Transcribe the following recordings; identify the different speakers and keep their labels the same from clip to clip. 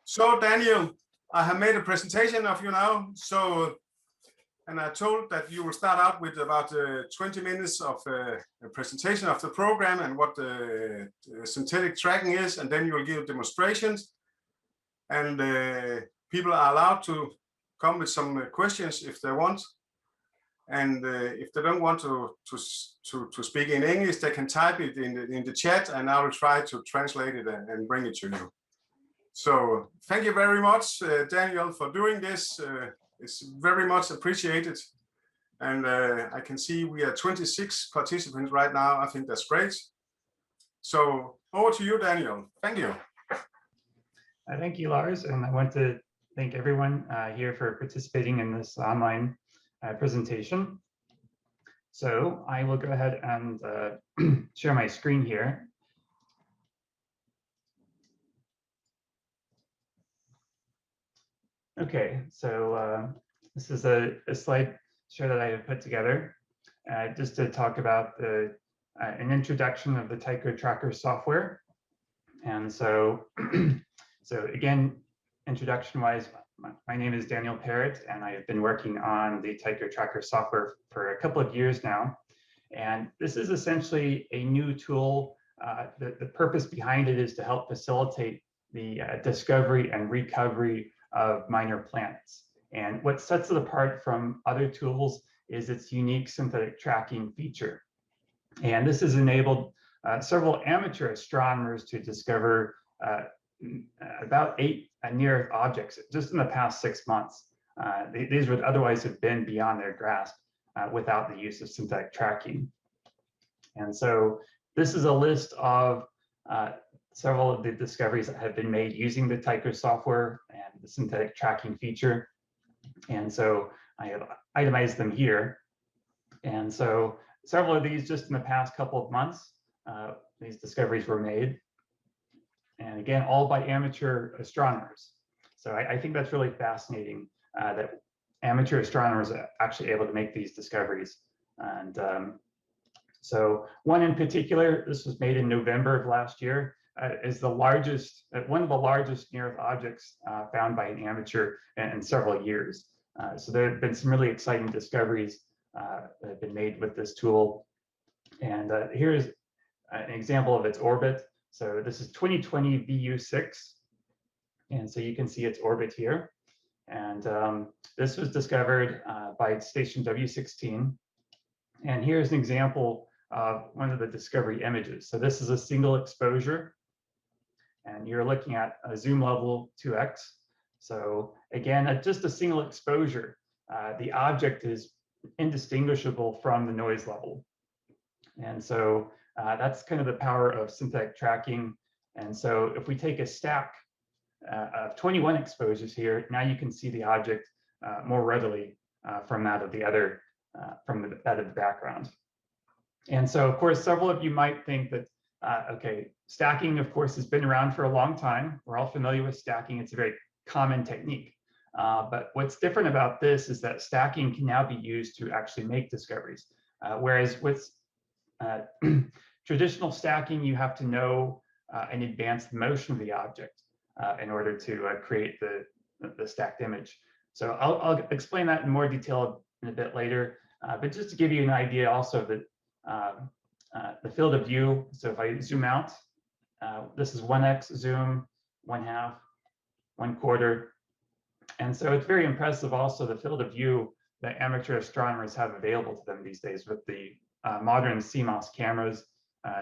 Speaker 1: So Daniel, I have made a presentation of you now. And I told that you will start out with about 20 minutes of a presentation of the program and what the synthetic tracking is, and then you will give demonstrations. And people are allowed to come with some questions if they want. And if they don't want to speak in English, they can type it in the chat, and I will try to translate it and bring it to you. So thank you very much, Daniel, for doing this. It's very much appreciated. And I can see we are 26 participants right now. I think that's great. So over to you, Daniel. Thank you.
Speaker 2: Thank you, Lars. And I want to thank everyone here for participating in this online presentation. So I will go ahead and share my screen here. Okay, so this is a slide show that I have put together just to talk about an introduction of the Tycho tracker software. And so, again, introduction-wise, my name is Daniel Parrott, and I have been working on the Tycho tracker software for a couple of years now. And this is essentially a new tool. The purpose behind it is to help facilitate the discovery and recovery of minor planets. And what sets it apart from other tools is its unique synthetic tracking feature. And this has enabled several amateur astronomers to discover about 8 near-Earth objects just in the past 6 months. These would otherwise have been beyond their grasp without the use of synthetic tracking. And so this is a list of several of the discoveries that have been made using the Tycho software and the synthetic tracking feature. And so I have itemized them here. And so several of these just in the past couple of months, these discoveries were made. And again, all by amateur astronomers. So I think that's really fascinating that amateur astronomers are actually able to make these discoveries. And so one in particular, this was made in November of last year, is the largest, one of the largest near-Earth objects found by an amateur in several years. So there have been some really exciting discoveries that have been made with this tool. And here's an example of its orbit. So this is 2020 VU6. And so you can see its orbit here. And this was discovered by station W16. And here's an example of one of the discovery images. So this is a single exposure. And you're looking at a zoom level 2x. So again, at just a single exposure, the object is indistinguishable from the noise level. And so that's kind of the power of synthetic tracking. And so if we take a stack of 21 exposures here, now you can see the object more readily from that of the other, that of the background. And so, of course, several of you might think that, okay, stacking, of course, has been around for a long time. We're all familiar with stacking. It's a very common technique. But what's different about this is that stacking can now be used to actually make discoveries. Whereas with traditional stacking, you have to know in advance the motion of the object in order to create the stacked image. So I'll explain that in more detail in a bit later. But just to give you an idea also that the field of view, so if I zoom out, this is 1x zoom, 1/2, 1/4. And so it's very impressive also the field of view that amateur astronomers have available to them these days with the modern CMOS cameras,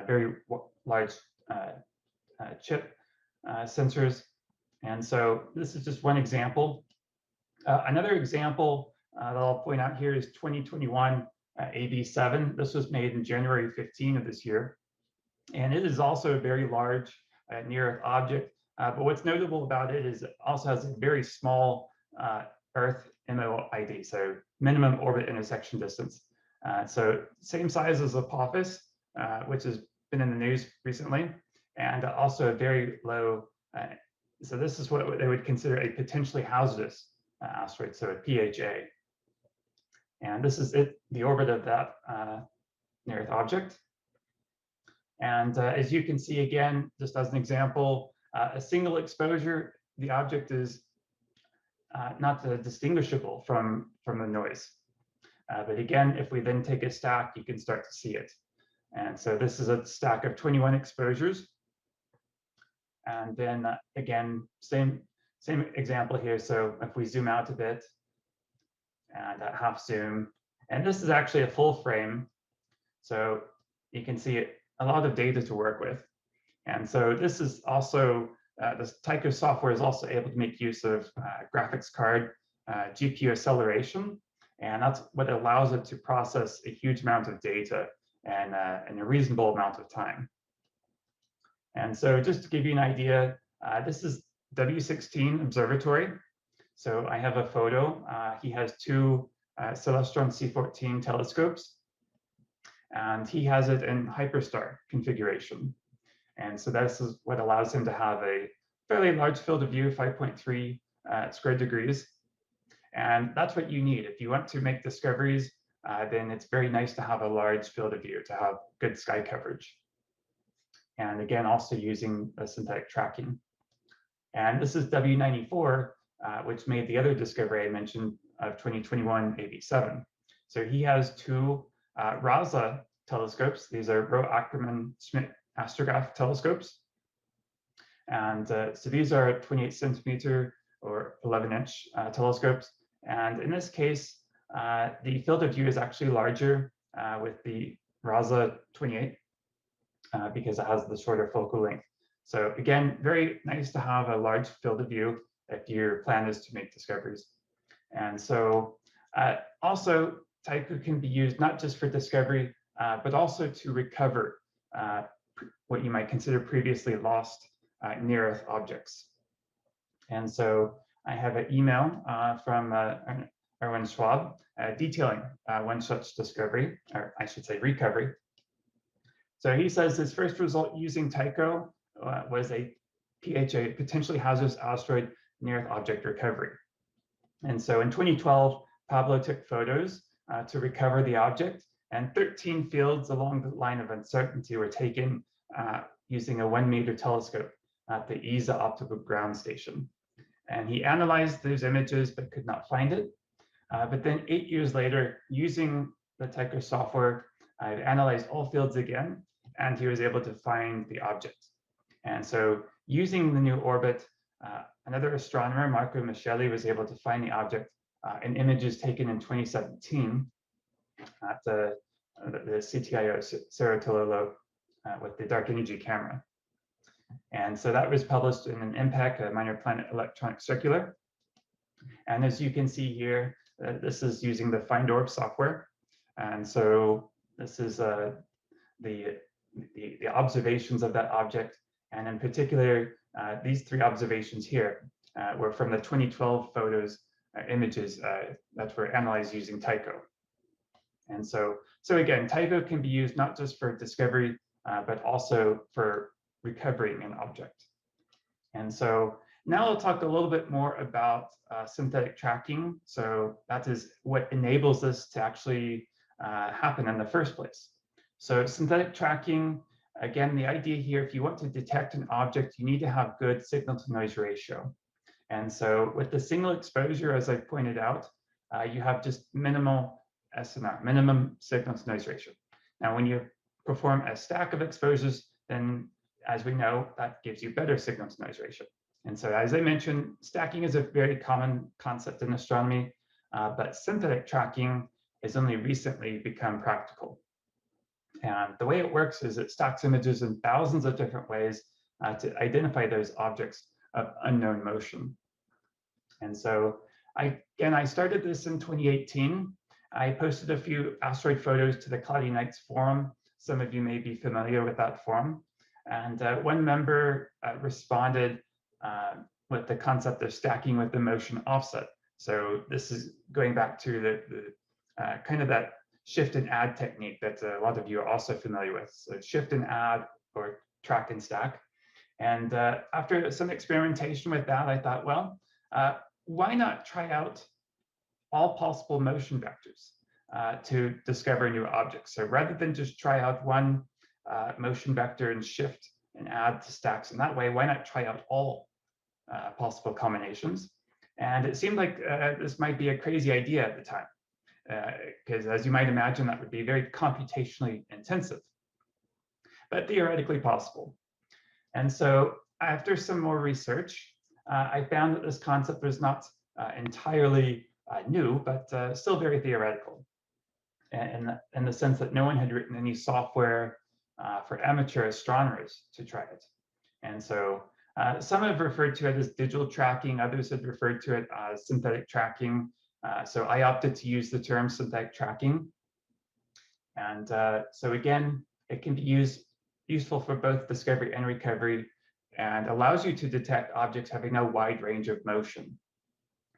Speaker 2: very large chip sensors. And so this is just one example. Another example that I'll point out here is 2021 AB7. This was made in January 15 of this year. And it is also a very large near-Earth object. But what's notable about it is it also has a very small Earth MOID, so minimum orbit intersection distance. So same size as Apophis, which has been in the news recently, and also a very low, so this is what they would consider a potentially hazardous asteroid, so a PHA. And this is the orbit of that near-Earth object. And as you can see, again, just as an example, a single exposure the object is not distinguishable from the noise. But again, if we then take a stack, you can start to see it. And so this is a stack of 21 exposures. And then again, same example here. So if we zoom out a bit and half zoom, and this is actually a full frame. So you can see a lot of data to work with. And so this is also, this Tycho software is also able to make use of graphics card GPU acceleration. And that's what allows it to process a huge amount of data and in a reasonable amount of time. And so just to give you an idea, this is W16 Observatory. So I have a photo. He has two Celestron C14 telescopes, and he has it in hyperstar configuration. And so this is what allows him to have a fairly large field of view, 5.3 square degrees. And that's what you need. If you want to make discoveries, then it's very nice to have a large field of view, to have good sky coverage. And again, also using synthetic tracking. And this is W94, which made the other discovery I mentioned of 2021 AB7. So he has two Rasa telescopes. These are Rowe-Ackermann-Schmidt astrograph telescopes. And so these are 28 centimeter or 11-inch telescopes. And in this case, the field of view is actually larger with the Rasa 28 because it has the shorter focal length. So again, very nice to have a large field of view if your plan is to make discoveries. And so also Tycho can be used not just for discovery, but also to recover what you might consider previously lost near-Earth objects. And so I have an email from Erwin Schwab detailing one such discovery, or I should say recovery. So he says his first result using Tycho was a PHA, potentially hazardous asteroid near-Earth object recovery. And so in 2012, Pablo took photos to recover the object, and 13 fields along the line of uncertainty were taken using a 1-meter telescope at the ESA optical ground station. And he analyzed those images but could not find it. But then 8 years later, using the Tycho software, I analyzed all fields again, and he was able to find the object. And so using the new orbit, another astronomer, Marco Micheli, was able to find the object in images taken in 2017 at the CTIO Cerro Tololo with the dark energy camera. And so that was published in an IMPACT, a Minor Planet Electronic Circular. And as you can see here, this is using the Find Orb software. And so this is the observations of that object. And in particular, these 3 observations here were from the 2012 photos, images that were analyzed using Tycho. And so again, Tycho can be used not just for discovery, but also for recovering an object. And so now I'll talk a little bit more about synthetic tracking. So that is what enables this to actually happen in the first place. So synthetic tracking, again, the idea here, if you want to detect an object, you need to have good signal to noise ratio. And so with the single exposure, as I pointed out, you have just minimal SNR, minimum signal to noise ratio. Now, when you perform a stack of exposures, then as we know, that gives you better signal to noise ratio. And so as I mentioned, stacking is a very common concept in astronomy, but synthetic tracking has only recently become practical. And the way it works is it stacks images in thousands of different ways to identify those objects of unknown motion. And so I started this in 2018. I posted a few asteroid photos to the Cloudy Nights forum. Some of you may be familiar with that forum. And one member responded with the concept of stacking with the motion offset. So this is going back to the kind of that shift and add technique that a lot of you are also familiar with. So shift and add or track and stack. And after some experimentation with that, I thought, well, why not try out all possible motion vectors to discover new objects? So rather than just try out one motion vector and shift and add to stacks in that way, why not try out all possible combinations. And it seemed like this might be a crazy idea at the time, because as you might imagine, that would be very computationally intensive, but theoretically possible. And so after some more research, I found that this concept was not entirely new, but still very theoretical, in the sense that no one had written any software for amateur astronomers to try it. And so some have referred to it as digital tracking, others had referred to it as synthetic tracking. So I opted to use the term synthetic tracking. And so again, it can be useful for both discovery and recovery, and allows you to detect objects having a wide range of motion.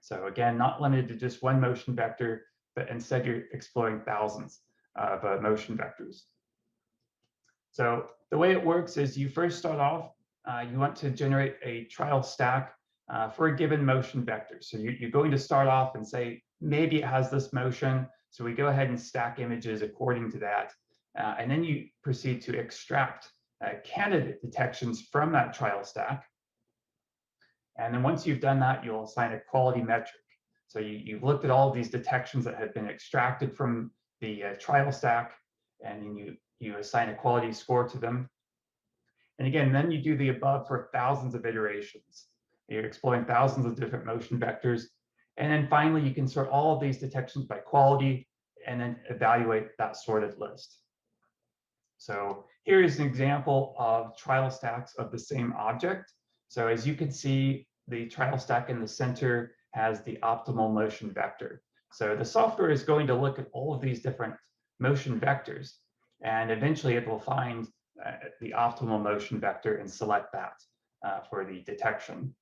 Speaker 2: So again, not limited to just one motion vector, but instead you're exploring thousands of motion vectors. So the way it works is you first start off, you want to generate a trial stack for a given motion vector. So you're going to start off and say, maybe it has this motion. So we go ahead and stack images according to that. And then you proceed to extract candidate detections from that trial stack. And then once you've done that, you'll assign a quality metric. So you've looked at all of these detections that have been extracted from the trial stack, and then you assign a quality score to them. And again, then you do the above for thousands of iterations. You're exploring thousands of different motion vectors. And then finally, you can sort all of these detections by quality and then evaluate that sorted list. So here is an example of trial stacks of the same object. So as you can see, the trial stack in the center has the optimal motion vector. So the software is going to look at all of these different motion vectors, and eventually it will find the optimal motion vector and select that for the detection.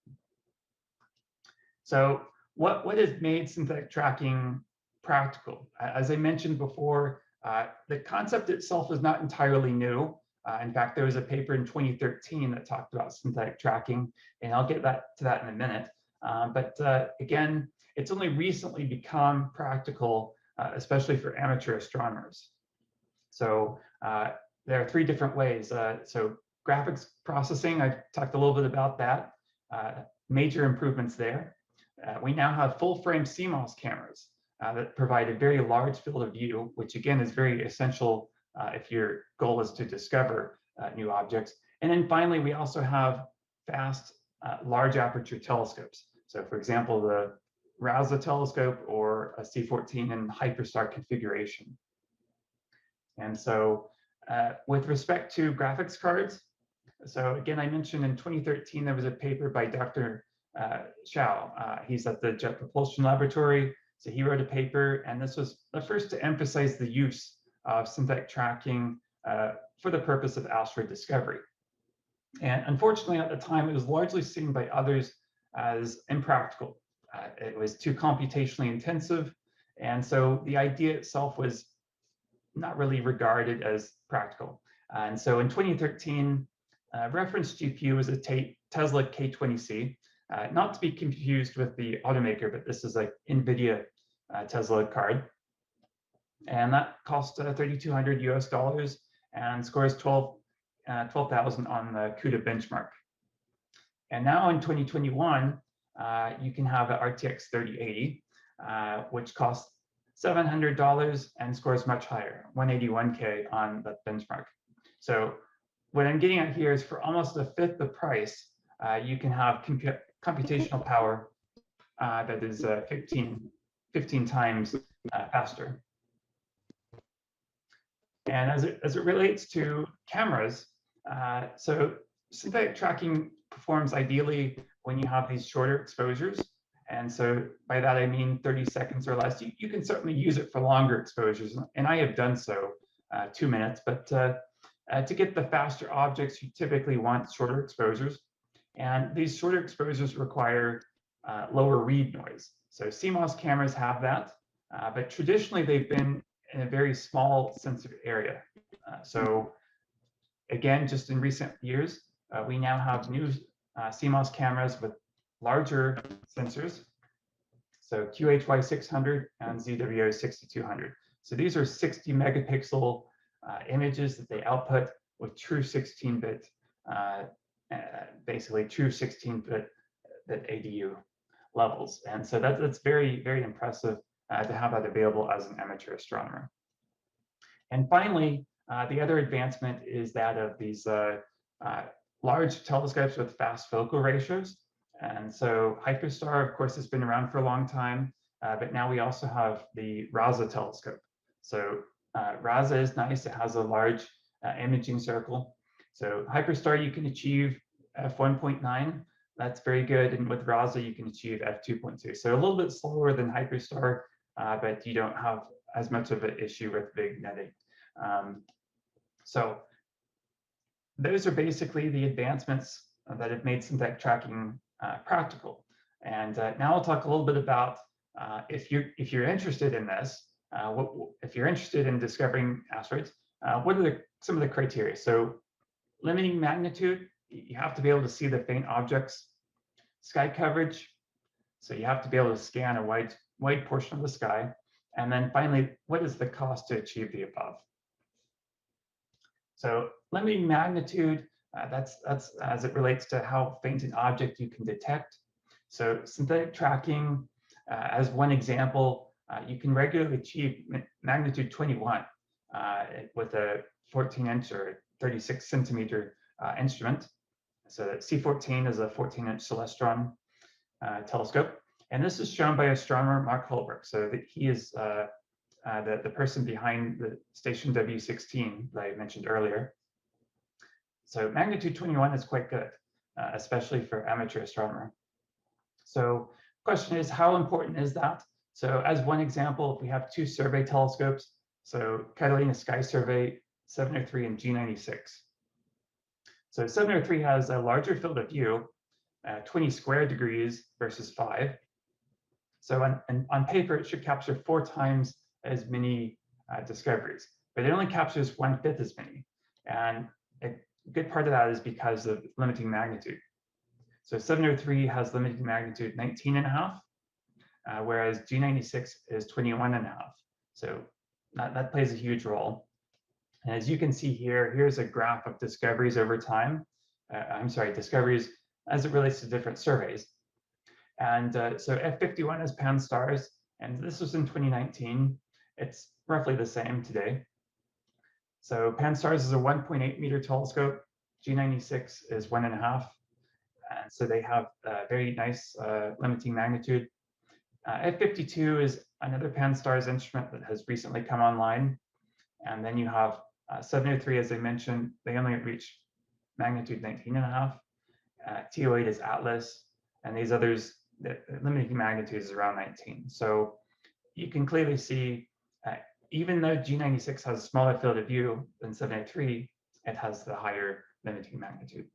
Speaker 2: So what has made synthetic tracking practical? As I mentioned before, the concept itself is not entirely new. In fact, there was a paper in 2013 that talked about synthetic tracking, and I'll get to that in a minute. But again, it's only recently become practical, especially for amateur astronomers. So there are three different ways. So graphics processing, I've talked a little bit about that. Major improvements there. We now have full frame CMOS cameras that provide a very large field of view, which again is very essential if your goal is to discover new objects. And then finally, we also have fast, large aperture telescopes. So for example, the Raza telescope or a C14 in hyperstar configuration. And so with respect to graphics cards, so again, I mentioned in 2013, there was a paper by Dr. Xiao. He's at the Jet Propulsion Laboratory. So he wrote a paper, and this was the first to emphasize the use of synthetic tracking for the purpose of asteroid discovery. And unfortunately, at the time, it was largely seen by others as impractical. It was too computationally intensive, and so the idea itself was not really regarded as practical. And so in 2013, reference GPU was a Tesla K20C, not to be confused with the automaker, but this is like NVIDIA Tesla card. And that cost $3,200 US and scores 12,000 on the CUDA benchmark. And now in 2021, you can have an RTX 3080, which costs $700 and scores much higher, 181K on the benchmark. So what I'm getting at here is for almost a fifth the price, you can have computational power that is 15 times faster. And as it relates to cameras, so synthetic tracking performs ideally when you have these shorter exposures. And so by that, I mean 30 seconds or less. You can certainly use it for longer exposures, and I have done so, 2 minutes. But to get the faster objects, you typically want shorter exposures. And these shorter exposures require lower read noise. So CMOS cameras have that, but traditionally they've been in a very small sensitive area. So again, just in recent years, we now have new CMOS cameras with larger sensors. So QHY600 and ZWO6200. So these are 60 megapixel images that they output with true 16-bit, basically true 16-bit ADU levels. And so that's very, very impressive to have that available as an amateur astronomer. And finally, the other advancement is that of these large telescopes with fast focal ratios. And so Hyperstar, of course, has been around for a long time, but now we also have the RASA telescope. So RASA is nice. It has a large imaging circle. So Hyperstar, you can achieve f1.9. That's very good. And with RASA, you can achieve f2.2. So a little bit slower than Hyperstar, but you don't have as much of an issue with big netting. So those are basically the advancements that have made synthetic tracking practical. And now I'll talk a little bit about if you're interested in this, if you're interested in discovering asteroids, what are some of the criteria? So limiting magnitude, you have to be able to see the faint objects. Sky coverage, so you have to be able to scan a wide portion of the sky. And then finally, what is the cost to achieve the above? So limiting magnitude, that's as it relates to how faint an object you can detect. So synthetic tracking, as one example, you can regularly achieve magnitude 21 with a 14-inch or 36-centimeter instrument. So C14 is a 14-inch celestron telescope. And this is shown by astronomer Mark Holbrook. So that he is the person behind the station W16 that I mentioned earlier. So magnitude 21 is quite good, especially for amateur astronomer. So the question is, how important is that? So as one example, if we have two survey telescopes, so Catalina Sky Survey 703 and G96. So 703 has a larger field of view, 20 square degrees versus 5. So on paper, it should capture 4 times as many discoveries, but it only captures 1/5 as many. And a good part of that is because of limiting magnitude. So 703 has limiting magnitude 19.5, whereas G96 is 21.5. So that plays a huge role. And as you can see here, here's a graph of discoveries over time. Discoveries as it relates to different surveys. And so F51 is Pan-STARRS, and this was in 2019. It's roughly the same today. So Pan-STARRS is a 1.8 meter telescope. G96 is 1.5. And so they have very nice limiting magnitude. F52 is another Pan-STARRS instrument that has recently come online. And then you have 703, as I mentioned, they only reach magnitude 19.5. T08 is Atlas, and these others, the limiting magnitude is around 19. So you can clearly see, even though G96 has a smaller field of view than 703, it has the higher limiting magnitude.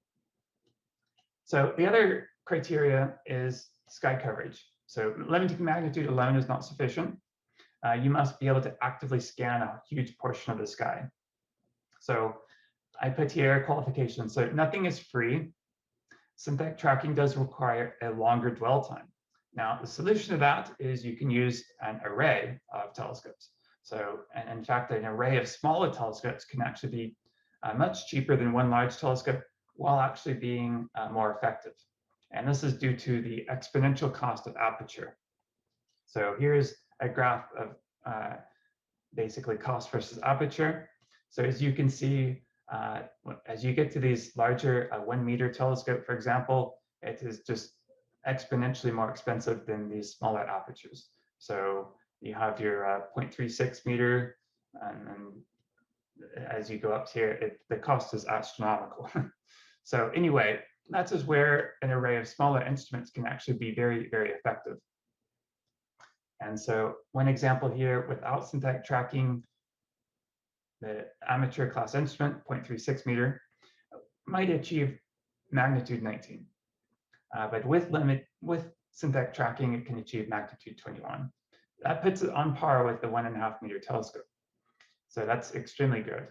Speaker 2: So the other criteria is sky coverage. So limiting magnitude alone is not sufficient. You must be able to actively scan a huge portion of the sky. So I put here qualifications. So nothing is free. Synthetic tracking does require a longer dwell time. Now, the solution to that is you can use an array of telescopes. So, and in fact, an array of smaller telescopes can actually be much cheaper than one large telescope while actually being more effective. And this is due to the exponential cost of aperture. So here's a graph of basically cost versus aperture. So as you can see, as you get to these larger 1 meter telescope, for example, it is just exponentially more expensive than these smaller apertures. So you have your 0.36 meter, and then as you go up here, the cost is astronomical. So anyway, that's just where an array of smaller instruments can actually be very, very effective. And so one example here, without synthetic tracking, the amateur class instrument, 0.36 meter, might achieve magnitude 19. But with synthetic tracking, it can achieve magnitude 21. That puts it on par with the 1.5 meter telescope. So that's extremely good.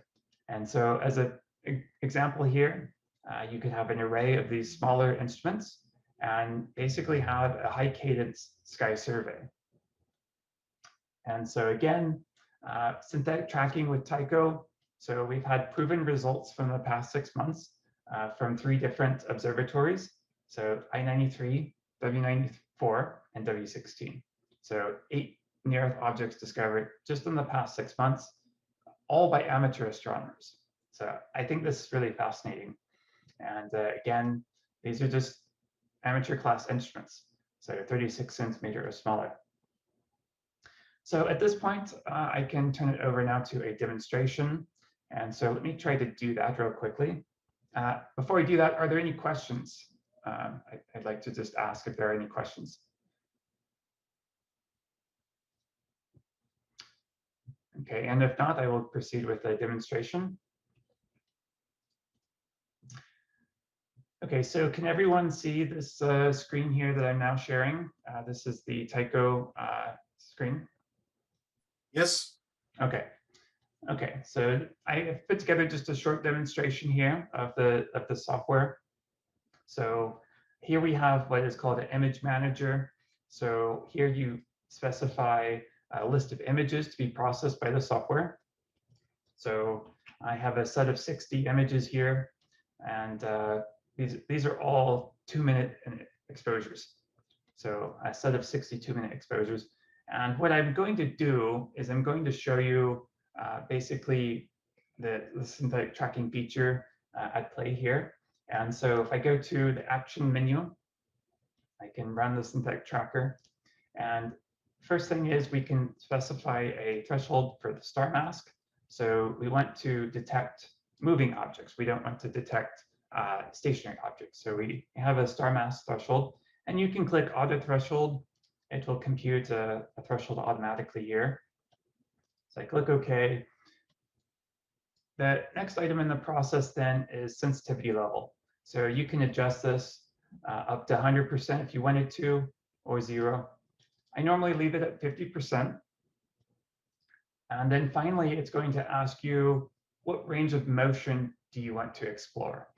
Speaker 2: And so as an example here, you could have an array of these smaller instruments and basically have a high cadence sky survey. And so again, synthetic tracking with Tycho. So we've had proven results from the past 6 months from 3 different observatories. So I-93, W94, and W16. So 8 near-Earth objects discovered just in the past 6 months, all by amateur astronomers. So I think this is really fascinating. And again, these are just amateur class instruments, so 36 centimeter or smaller. So at this point, I can turn it over now to a demonstration. And so let me try to do that real quickly. Before I do that, are there any questions? I'd like to just ask if there are any questions. Okay, and if not, I will proceed with the demonstration. Okay, so can everyone see this screen here that I'm now sharing? This is the Tycho screen.
Speaker 1: Yes.
Speaker 2: Okay. Okay, so I have put together just a short demonstration here of the software. So here we have what is called an image manager. So here you specify a list of images to be processed by the software. So I have a set of 60 images here, and these are all 2-minute exposures. So a set of 62-minute exposures. And what I'm going to do is I'm going to show you basically the synthetic tracking feature at play here. And so if I go to the action menu, I can run the synthetic tracker. And first thing is we can specify a threshold for the star mask. So we want to detect moving objects. We don't want to detect stationary objects. So we have a star mass threshold, and you can click auto threshold. It will compute a threshold automatically here. So I click OK. The next item in the process then is sensitivity level. So you can adjust this up to 100% if you wanted to, or 0. I normally leave it at 50%. And then finally, it's going to ask you, what range of motion do you want to explore?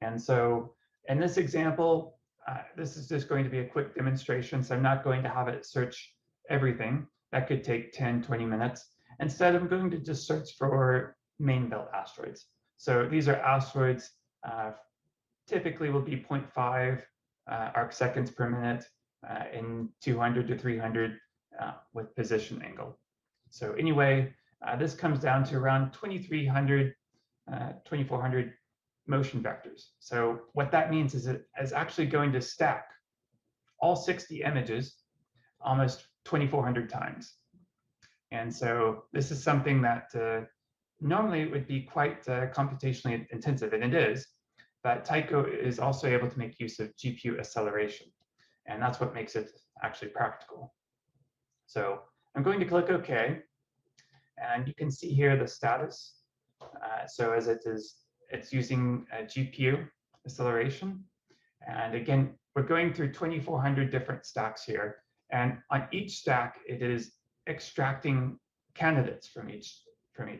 Speaker 2: And so in this example, this is just going to be a quick demonstration, so I'm not going to have it search everything. That could take 10, 20 minutes. Instead, I'm going to just search for main belt asteroids. So these are asteroids, typically will be 0.5 arc seconds per minute in 200 to 300 with position angle. So anyway, this comes down to around 2,300, 2,400 motion vectors. So what that means is it is actually going to stack all 60 images almost 2,400 times. And so this is something that normally would be quite computationally intensive, and it is, but Tycho is also able to make use of GPU acceleration. And that's what makes it actually practical. So I'm going to click OK, and you can see here the status. So as it's using GPU acceleration. And again, we're going through 2,400 different stacks here. And on each stack, it is extracting candidates from each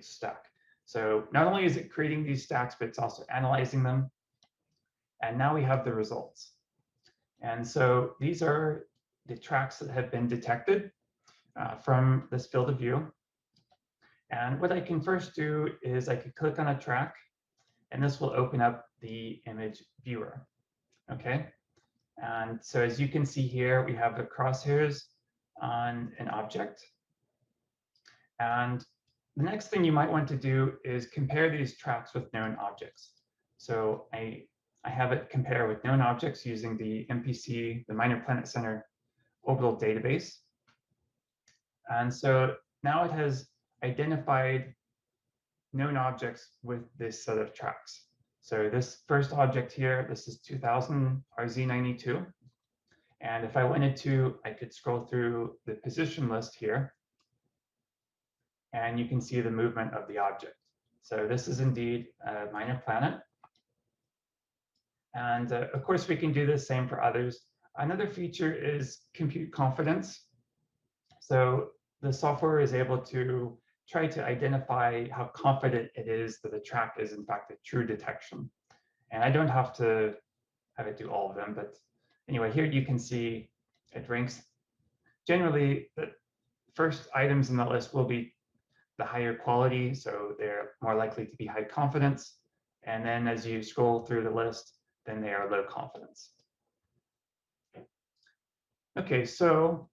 Speaker 2: stack. So not only is it creating these stacks, but it's also analyzing them. And now we have the results. And so these are the tracks that have been detected from this field of view. And what I can first do is I could click on a track, and this will open up the image viewer. Okay. And so as you can see here, we have the crosshairs on an object. And the next thing you might want to do is compare these tracks with known objects. So I have it compare with known objects using the MPC, the Minor Planet Center orbital database. And so now it has identified known objects with this set of tracks. So this first object here, this is 2000 RZ92. And if I wanted to, I could scroll through the position list here, and you can see the movement of the object. So this is indeed a minor planet. And of course, we can do the same for others. Another feature is compute confidence. So the software is able to try to identify how confident it is that the track is in fact a true detection. And I don't have to have it do all of them, but anyway, here you can see it ranks. Generally, the first items in the list will be the higher quality, so they're more likely to be high confidence. And then as you scroll through the list, then they are low confidence. Okay, so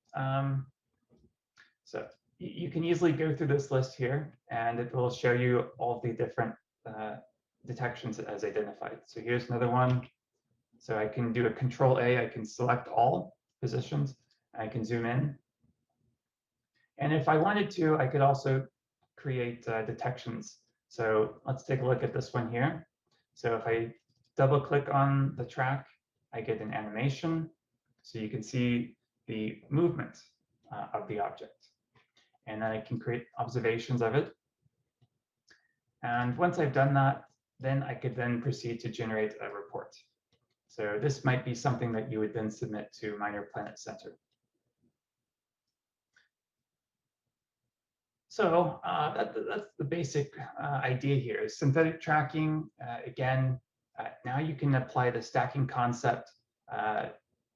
Speaker 2: you can easily go through this list here, and it will show you all the different detections as identified. So here's another one. So I can do a Control A. I can select all positions. I can zoom in. And if I wanted to, I could also create detections. So let's take a look at this one here. So if I double click on the track, I get an animation. So you can see the movement of the object. And then I can create observations of it. And once I've done that, then I could then proceed to generate a report. So this might be something that you would then submit to Minor Planet Center. So that's the basic idea here. Synthetic tracking, again, now you can apply the stacking concept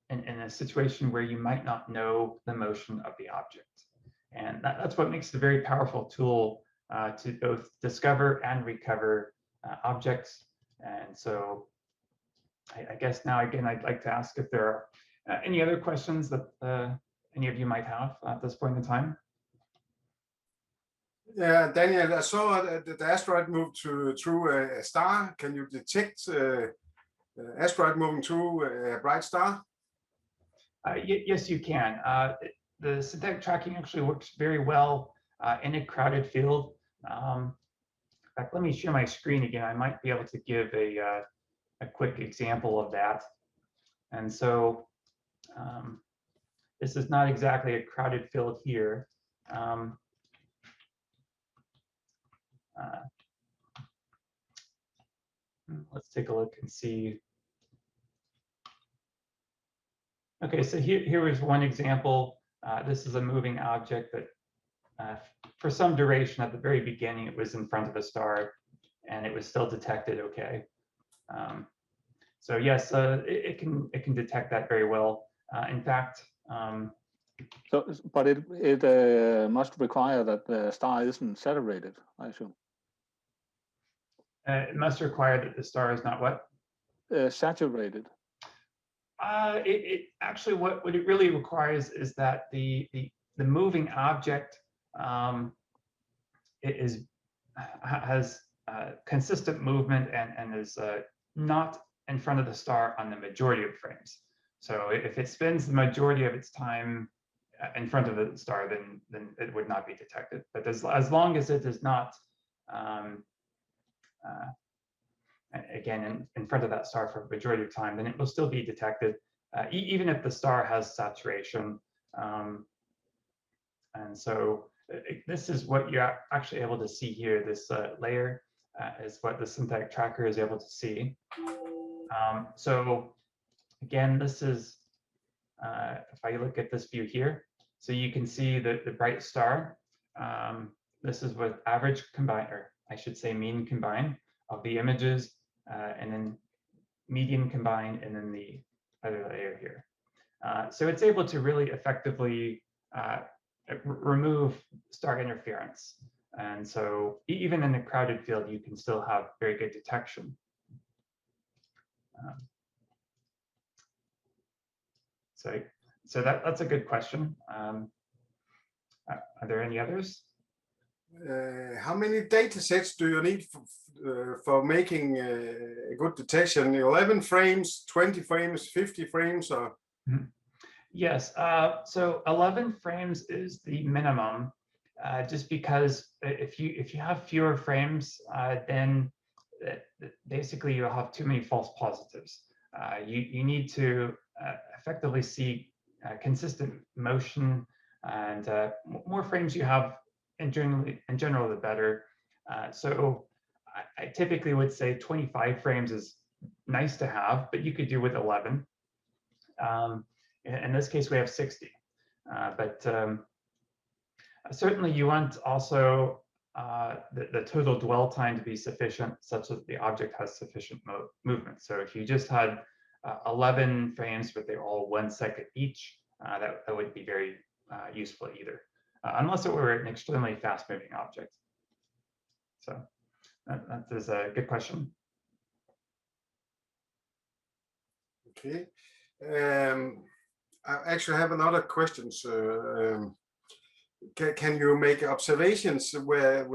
Speaker 2: in a situation where you might not know the motion of the object. And that's what makes it a very powerful tool to both discover and recover objects. And so I guess now, again, I'd like to ask if there are any other questions that any of you might have at this point in time.
Speaker 1: Yeah, Daniel, I saw that the asteroid moved through a star. Can you detect asteroid moving through a bright star?
Speaker 2: Yes, you can. The synthetic tracking actually works very well in a crowded field. In fact, let me share my screen again. I might be able to give a quick example of that. And so this is not exactly a crowded field here. Let's take a look and see. Okay, so here is one example. This is a moving object that for some duration at the very beginning, it was in front of a star and it was still detected okay. So yes, it can detect that very well. In fact,
Speaker 3: but it must require that the star isn't saturated, I assume.
Speaker 2: It must require that the star is not what?
Speaker 3: Saturated.
Speaker 2: It actually what it really requires is that the moving object has consistent movement and is not in front of the star on the majority of frames. So if it spends the majority of its time in front of the star, then it would not be detected. But as long as it is not again in front of that star for the majority of time, then it will still be detected, even if the star has saturation. And so this is what you're actually able to see here. This layer is what the synthetic tracker is able to see. So again, this is, if I look at this view here, so you can see the bright star. This is with average combine, or I should say mean combine of the images, and then median combine, and then the other layer here. So it's able to really effectively remove star interference. And so even in a crowded field, you can still have very good detection. So that's a good question. Are there any others?
Speaker 1: How many data sets do you need for making a good detection? 11 frames, 20 frames, 50 frames, or?
Speaker 2: Mm-hmm. Yes, so 11 frames is the minimum, just because if you have fewer frames, then basically you'll have too many false positives. You need to effectively see consistent motion, and more frames you have in general the better. So I typically would say 25 frames is nice to have, but you could do with 11. In this case, we have 60, but certainly you want also the total dwell time to be sufficient, such that the object has sufficient movement. So if you just had 11 frames, but they're all 1 second each, that wouldn't be very useful either, unless it were an extremely fast-moving object. So that is a good question.
Speaker 1: Okay. I actually have another question. Can you make observations where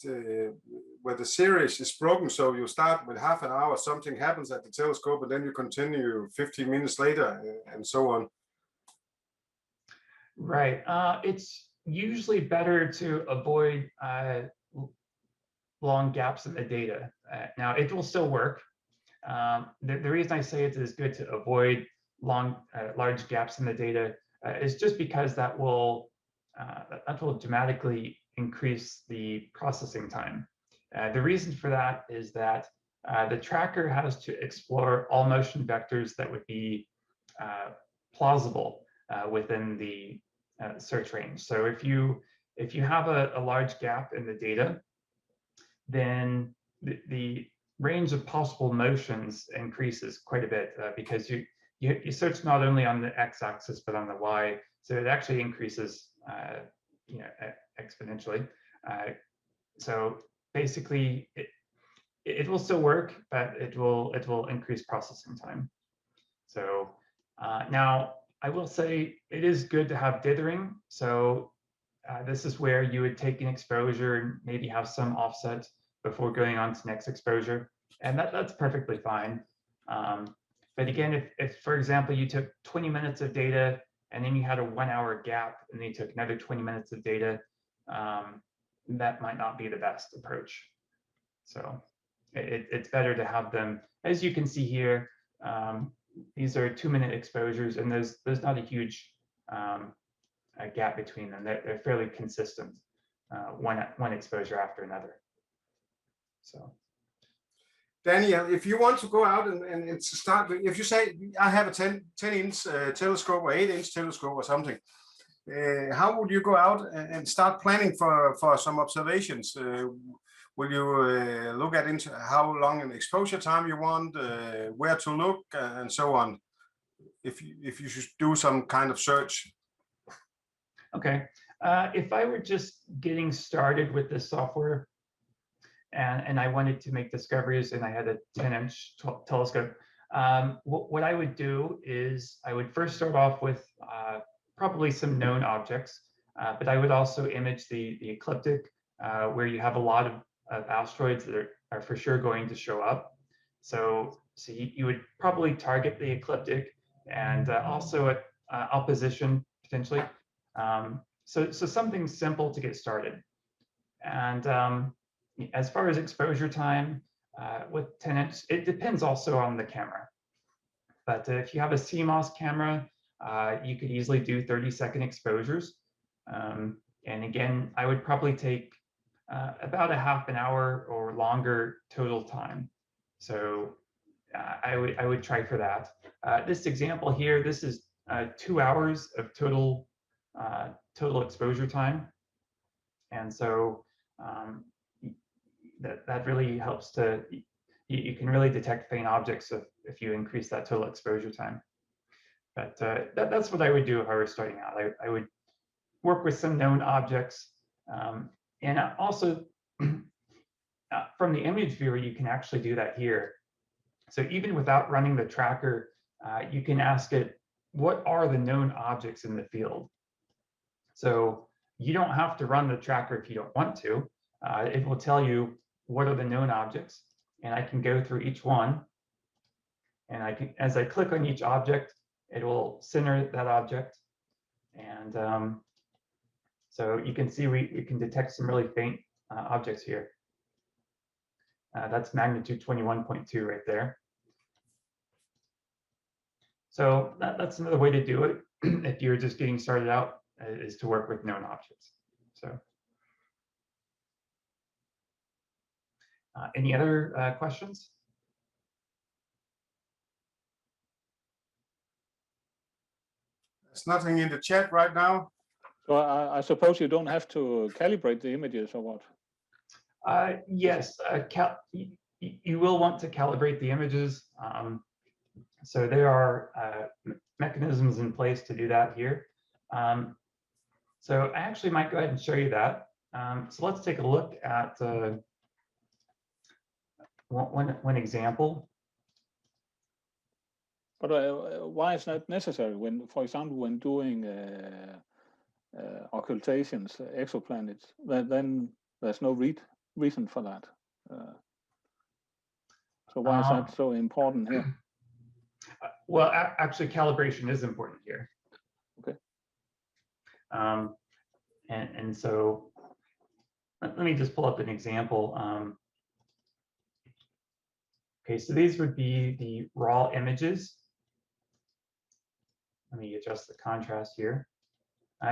Speaker 1: the series is broken? So you start with half an hour, something happens at the telescope, and then you continue 15 minutes later, and so on.
Speaker 2: Right. It's usually better to avoid long gaps in the data. Now, it will still work. The reason I say it is good to avoid large gaps in the data is just because that will dramatically increase the processing time. The reason for that is that the tracker has to explore all motion vectors that would be plausible within the search range. So if you have a large gap in the data, then the range of possible motions increases quite a bit because you search not only on the x-axis but on the y, so it actually increases exponentially. So basically, it will still work, but it will increase processing time. So now I will say it is good to have dithering. So this is where you would take an exposure and maybe have some offset before going on to next exposure, and that's perfectly fine. But again, if for example you took 20 minutes of data and then you had a 1 hour gap and then you took another 20 minutes of data, that might not be the best approach. So it's better to have them, as you can see here, these are 2-minute exposures, and there's not a huge gap between them. They're fairly consistent, one exposure after another. So,
Speaker 1: Daniel, if you want to go out and start, if you say I have a 10-inch telescope or 8-inch telescope or something, how would you go out and start planning for some observations? Will you look at into how long an exposure time you want, where to look, and so on? If you should do some kind of search.
Speaker 2: Okay, if I were just getting started with this software, and I wanted to make discoveries, and I had a 10-inch telescope, what I would do is I would first start off with probably some known objects, but I would also image the ecliptic, where you have a lot of asteroids that are for sure going to show up. So you would probably target the ecliptic and also at opposition potentially. So something simple to get started. And as far as exposure time with 10-inch, it depends also on the camera. But if you have a CMOS camera, you could easily do 30-second exposures. And again, I would probably take about a half an hour or longer total time. So I would try for that. This example here, this is 2 hours of total exposure time. And so that really helps to, you can really detect faint objects if you increase that total exposure time. But that's what I would do if I were starting out. I would work with some known objects. And also, from the image viewer, you can actually do that here. So even without running the tracker, you can ask it, what are the known objects in the field? So you don't have to run the tracker if you don't want to. It will tell you what are the known objects, and I can go through each one. And I can, as I click on each object, it will center that object. And so you can see we can detect some really faint objects here. That's magnitude 21.2 right there. So that's another way to do it if you're just getting started out, is to work with known objects. So any other questions?
Speaker 1: There's nothing in the chat right now.
Speaker 3: So I suppose you don't have to calibrate the images or what?
Speaker 2: Yes, you will want to calibrate the images. So there are mechanisms in place to do that here. So I actually might go ahead and show you that. So let's take a look at one example.
Speaker 3: But why is that necessary when, for example, when doing occultations, exoplanets, then there's no reason for that. So why is that so important here?
Speaker 2: Well, actually, calibration is important here.
Speaker 3: Okay.
Speaker 2: And so let me just pull up an example. Okay, so these would be the raw images. Let me adjust the contrast here.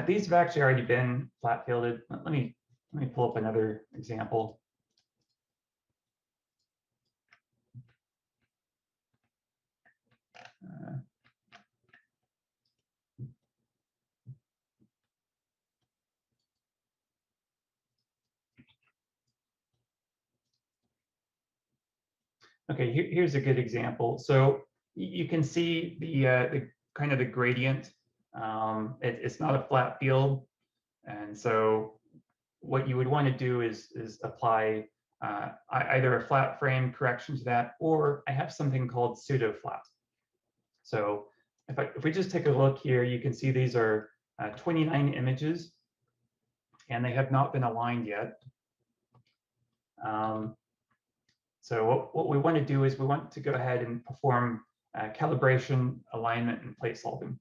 Speaker 2: These have actually already been flat fielded. Let me pull up another example. Okay, here's a good example. So you can see the kind of the gradient. It's not a flat field, and so what you would want to do is apply either a flat frame correction to that, or I have something called pseudo flat. So if we just take a look here, you can see these are 29 images, and they have not been aligned yet. So what we want to do is we want to go ahead and perform calibration, alignment, and plate solving.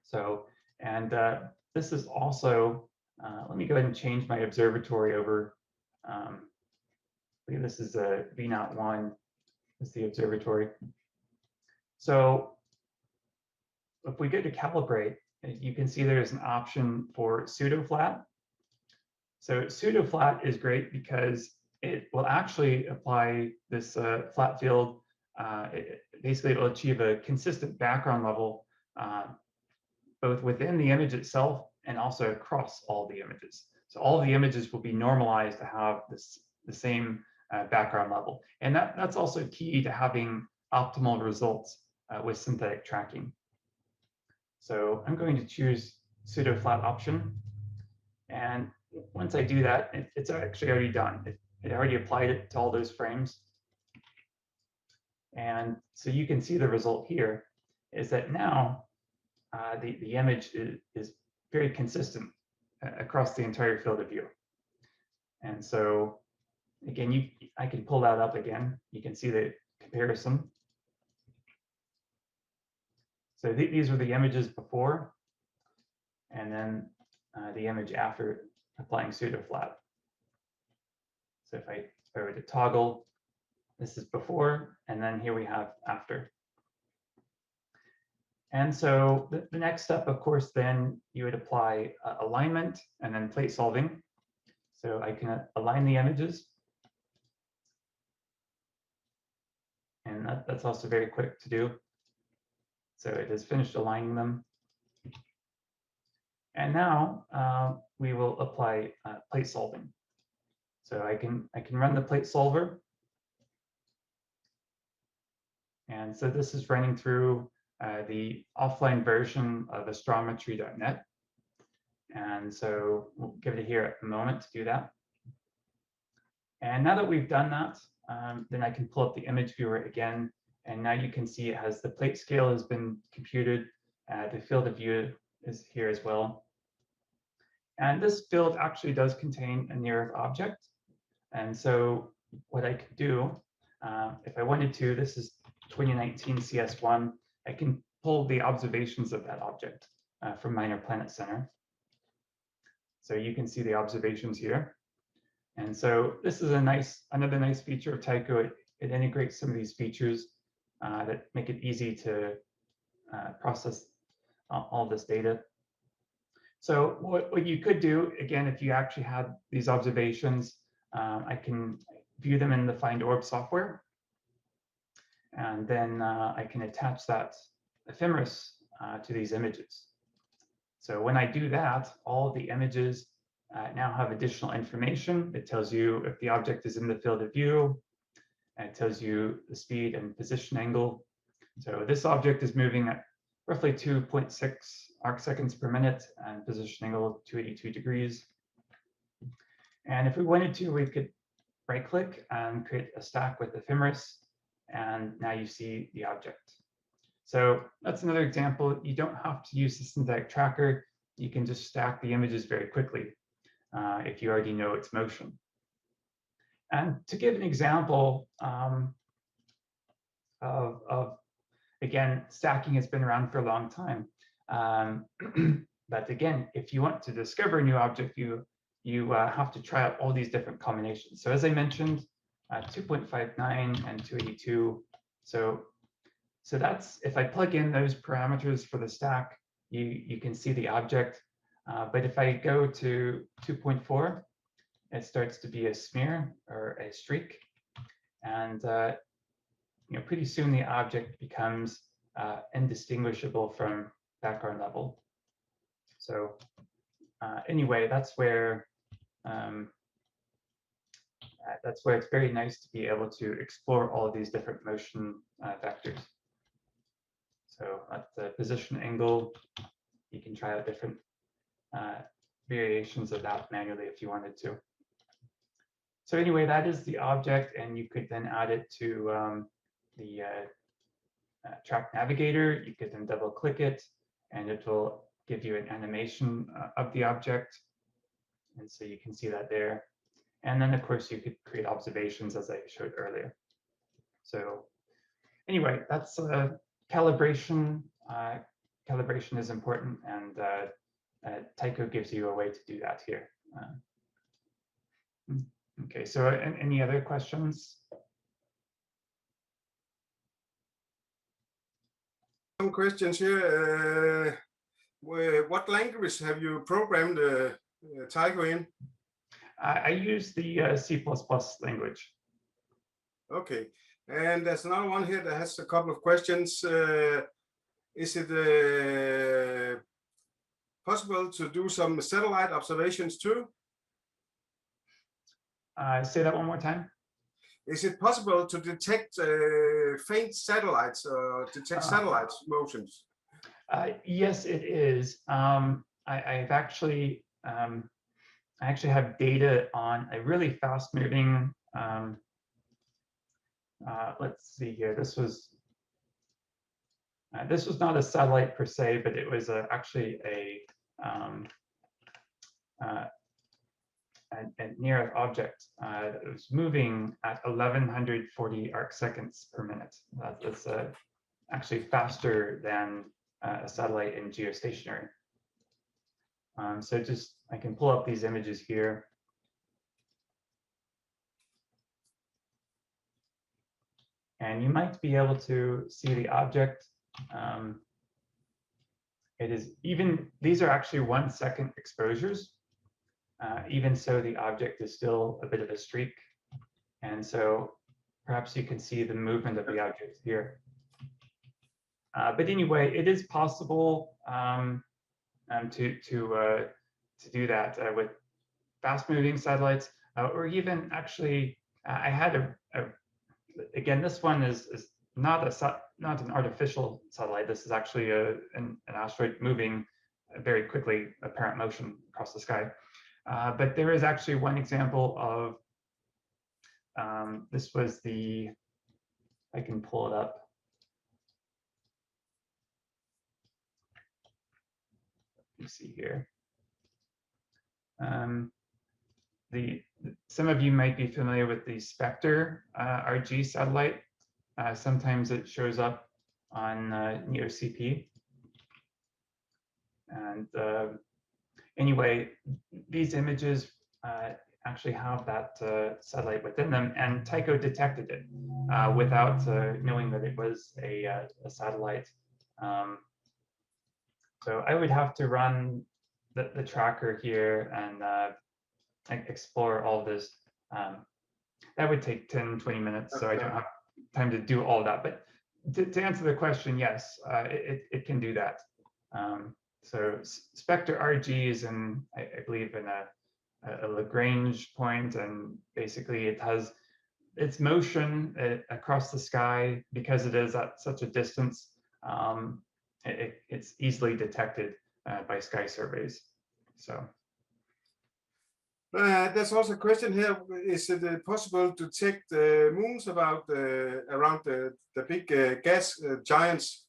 Speaker 2: So, and this is also, let me go ahead and change my observatory over. This is a V01, this is the observatory. So if we go to calibrate, you can see there's an option for pseudo flat. So pseudo flat is great because it will actually apply this flat field. Basically, it will achieve a consistent background level, both within the image itself and also across all the images. So all the images will be normalized to have the same background level. And that's also key to having optimal results with synthetic tracking. So I'm going to choose pseudo flat option. And once I do that, it's actually already done. It already applied it to all those frames. And so you can see the result here is that now the image is very consistent across the entire field of view. And so again, I can pull that up again. You can see the comparison. So these were the images before, and then the image after applying pseudo flat. So if I were to toggle, this is before, and then here we have after. And so the next step, of course, then you would apply alignment and then plate solving. So I can align the images. And that's also very quick to do. So it has finished aligning them. And now we will apply plate solving. So I can run the plate solver. And so this is running through the offline version of astrometry.net. And so we'll give it here a moment to do that. And now that we've done that, then I can pull up the image viewer again. And now you can see it has the plate scale has been computed. The field of view is here as well. And this field actually does contain a near Earth object. And so what I could do, if I wanted to, this is 2019 CS1, I can pull the observations of that object from Minor Planet Center. So you can see the observations here. And so this is another nice feature of Tycho. It integrates some of these features that make it easy to process all this data. So what you could do, again, if you actually had these observations, I can view them in the Find Orb software. And then I can attach that ephemeris to these images. So when I do that, all the images now have additional information. It tells you if the object is in the field of view, and it tells you the speed and position angle. So this object is moving at roughly 2.6 arc seconds per minute and position angle 282 degrees. And if we wanted to, we could right click and create a stack with ephemeris. And now you see the object. So that's another example. You don't have to use the synthetic tracker. You can just stack the images very quickly if you already know its motion. And to give an example of, again, stacking has been around for a long time. But again, if you want to discover a new object, you have to try out all these different combinations. So as I mentioned, 2.59 and 282. So that's, if I plug in those parameters for the stack, you can see the object. But if I go to 2.4, it starts to be a smear or a streak. And pretty soon the object becomes indistinguishable from background level. So anyway, that's where it's very nice to be able to explore all of these different motion vectors. So at the position angle, you can try out different variations of that manually if you wanted to. So anyway, that is the object, and you could then add it to the track navigator. You could then double click it, and it will give you an animation of the object. And so you can see that there. And then, of course, you could create observations as I showed earlier. So anyway, that's calibration. Calibration is important, and Tycho gives you a way to do that here. Okay, so any other questions?
Speaker 1: Some questions here. What language have you programmed Tycho in?
Speaker 2: I use the C++ language.
Speaker 1: Okay, and there's another one here that has a couple of questions. Is it possible to do some satellite observations too?
Speaker 2: Say that one more time.
Speaker 1: Is it possible to detect faint satellites or detect satellite motions?
Speaker 2: Yes, it is. I've actually I actually have data on a really fast-moving. Let's see here. This was not a satellite per se, but it was actually a near object that was moving at 1140 arc seconds per minute. That's actually faster than a satellite in geostationary. So I can pull up these images here. And you might be able to see the object. These are actually 1 second exposures. Even so, the object is still a bit of a streak. And so perhaps you can see the movement of the object here. But anyway, it is possible to do that with fast-moving satellites, or even actually, I had again, this one is not an artificial satellite. This is actually an asteroid moving very quickly, apparent motion across the sky. But there is actually one example of this was I can pull it up. Let me see here. Some of you might be familiar with the Spectre RG satellite. Sometimes it shows up on NeoCP. And anyway, these images actually have that satellite within them, and Tycho detected it without knowing that it was a satellite. So I would have to run the tracker here and explore all this. That would take 10-20 minutes, okay. So I don't have time to do all that. But to answer the question, yes, it can do that. So Spectre RG is I believe in a Lagrange point, and basically it has its motion across the sky. Because it is at such a distance, it's easily detected by sky surveys. So
Speaker 1: there's also a question here. Is it possible to check the moons around the big gas giants?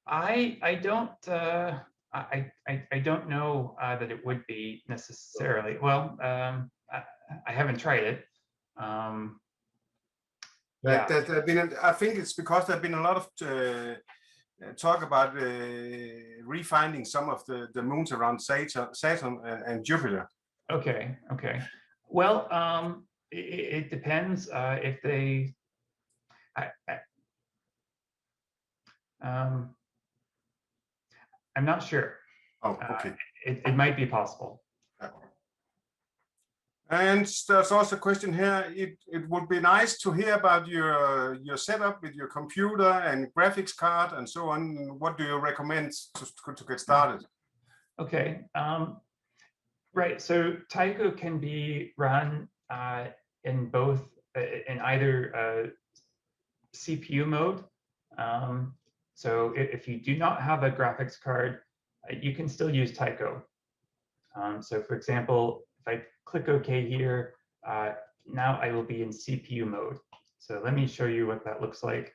Speaker 2: I don't I don't know that it would be necessarily. Well, I haven't tried it. Yeah.
Speaker 1: I think it's because there've been a lot of talk about refinding some of the moons around Saturn and Jupiter.
Speaker 2: Okay. Okay. Well, it depends if they. I'm not sure.
Speaker 1: Oh, okay.
Speaker 2: It might be possible.
Speaker 1: And there's also a question here. It would be nice to hear about your setup with your computer and graphics card and so on. What do you recommend to get started?
Speaker 2: Okay. Right. So Tycho can be run in both in either CPU mode. So if you do not have a graphics card, you can still use Tycho. So for example, if I click OK here, now I will be in CPU mode. So let me show you what that looks like.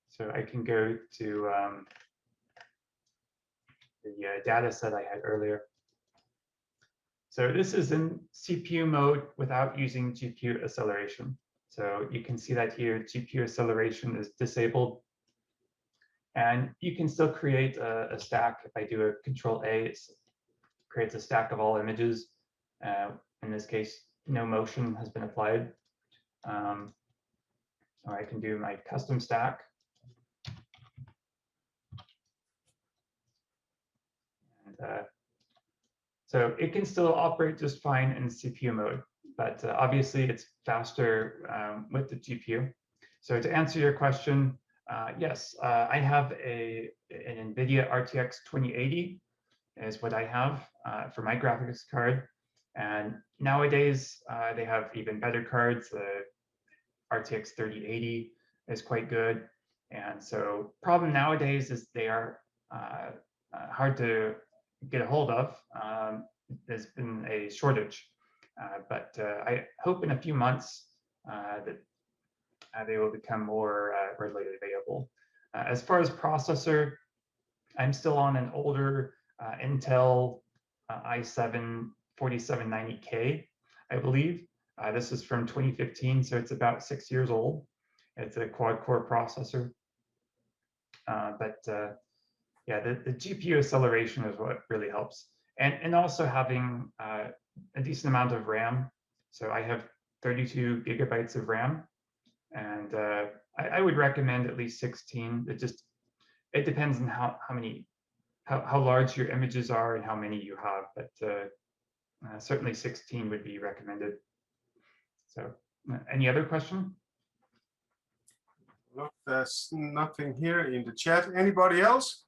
Speaker 2: So I can go to the data set I had earlier. So this is in CPU mode without using GPU acceleration. So you can see that here, GPU acceleration is disabled. And you can still create a stack. If I do a Control A, it creates a stack of all images. In this case, no motion has been applied. Or I can do my custom stack. And so it can still operate just fine in CPU mode, but obviously it's faster with the GPU. So to answer your question, yes, I have an NVIDIA RTX 2080 is what I have for my graphics card. And nowadays, they have even better cards. The RTX 3080 is quite good. And so problem nowadays is they are hard to get a hold of. There's been a shortage, but I hope in a few months that they will become more readily available. As far as processor, I'm still on an older Intel i7 4790K, I believe. This is from 2015, so it's about 6 years old. It's a quad-core processor. Yeah, the GPU acceleration is what really helps. And also having a decent amount of RAM. So I have 32 gigabytes of RAM. And I would recommend at least 16. It depends on how large your images are and how many you have, but certainly 16 would be recommended. So any other question?
Speaker 1: Look, there's nothing here in the chat. Anybody else?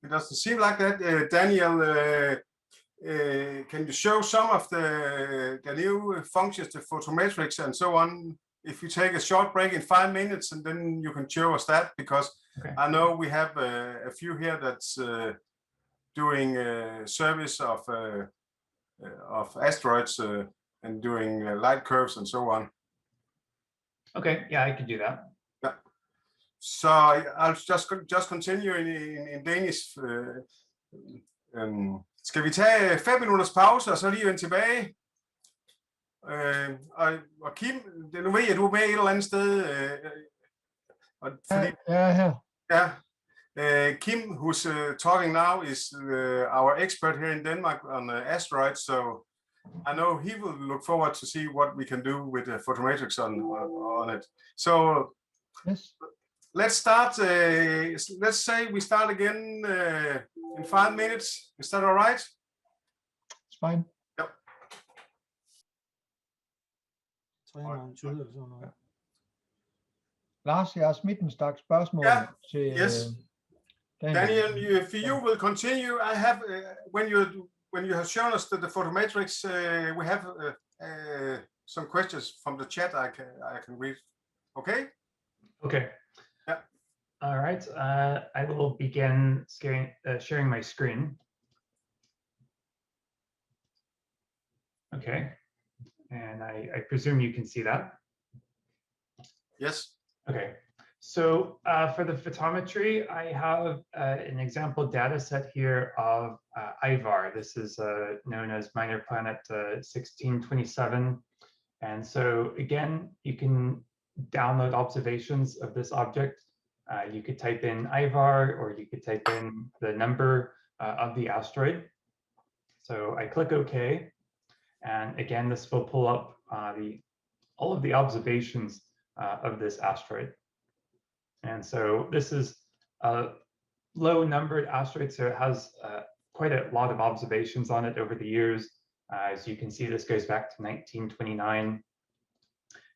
Speaker 1: It doesn't seem like that. Daniel, can you show some of the new functions, the photometrics and so on? If you take a short break in 5 minutes and then you can show us that, because okay. I know we have a few here that's doing service of asteroids and doing light curves and so on.
Speaker 2: Okay, yeah, I can do that.
Speaker 1: Yeah. So I'll just continue in Danish. Skal vi tage 5 minutters pause og så lige vende tilbage? Og Kim, nu ved jeg, du er med et eller andet sted. Fordi, Kim, who's talking now, is our expert here in Denmark on asteroids. So I know he will look forward to see what we can do with the photometrics on it. So yes. Let's start. Let's say we start again in 5 minutes. Is that all right?
Speaker 4: It's fine.
Speaker 1: Yep.
Speaker 4: Lars, jeg har smidt en stak spørgsmål til
Speaker 1: Daniel, if you will continue, I have when you have shown us the photometrics, we have some questions from the chat I can read. Okay.
Speaker 2: Okay.
Speaker 1: Yeah.
Speaker 2: All right. I will begin sharing my screen. Okay. and I presume you can see that.
Speaker 1: Yes.
Speaker 2: Okay, so for the photometry, I have an example data set here of IVAR. This is known as Minor Planet 1627. And so again, you can download observations of this object. You could type in IVAR, or you could type in the number of the asteroid. So I click OK. And again, this will pull up all of the observations of this asteroid. And so this is a low numbered asteroid, so it has quite a lot of observations on it over the years. As you can see, this goes back to 1929.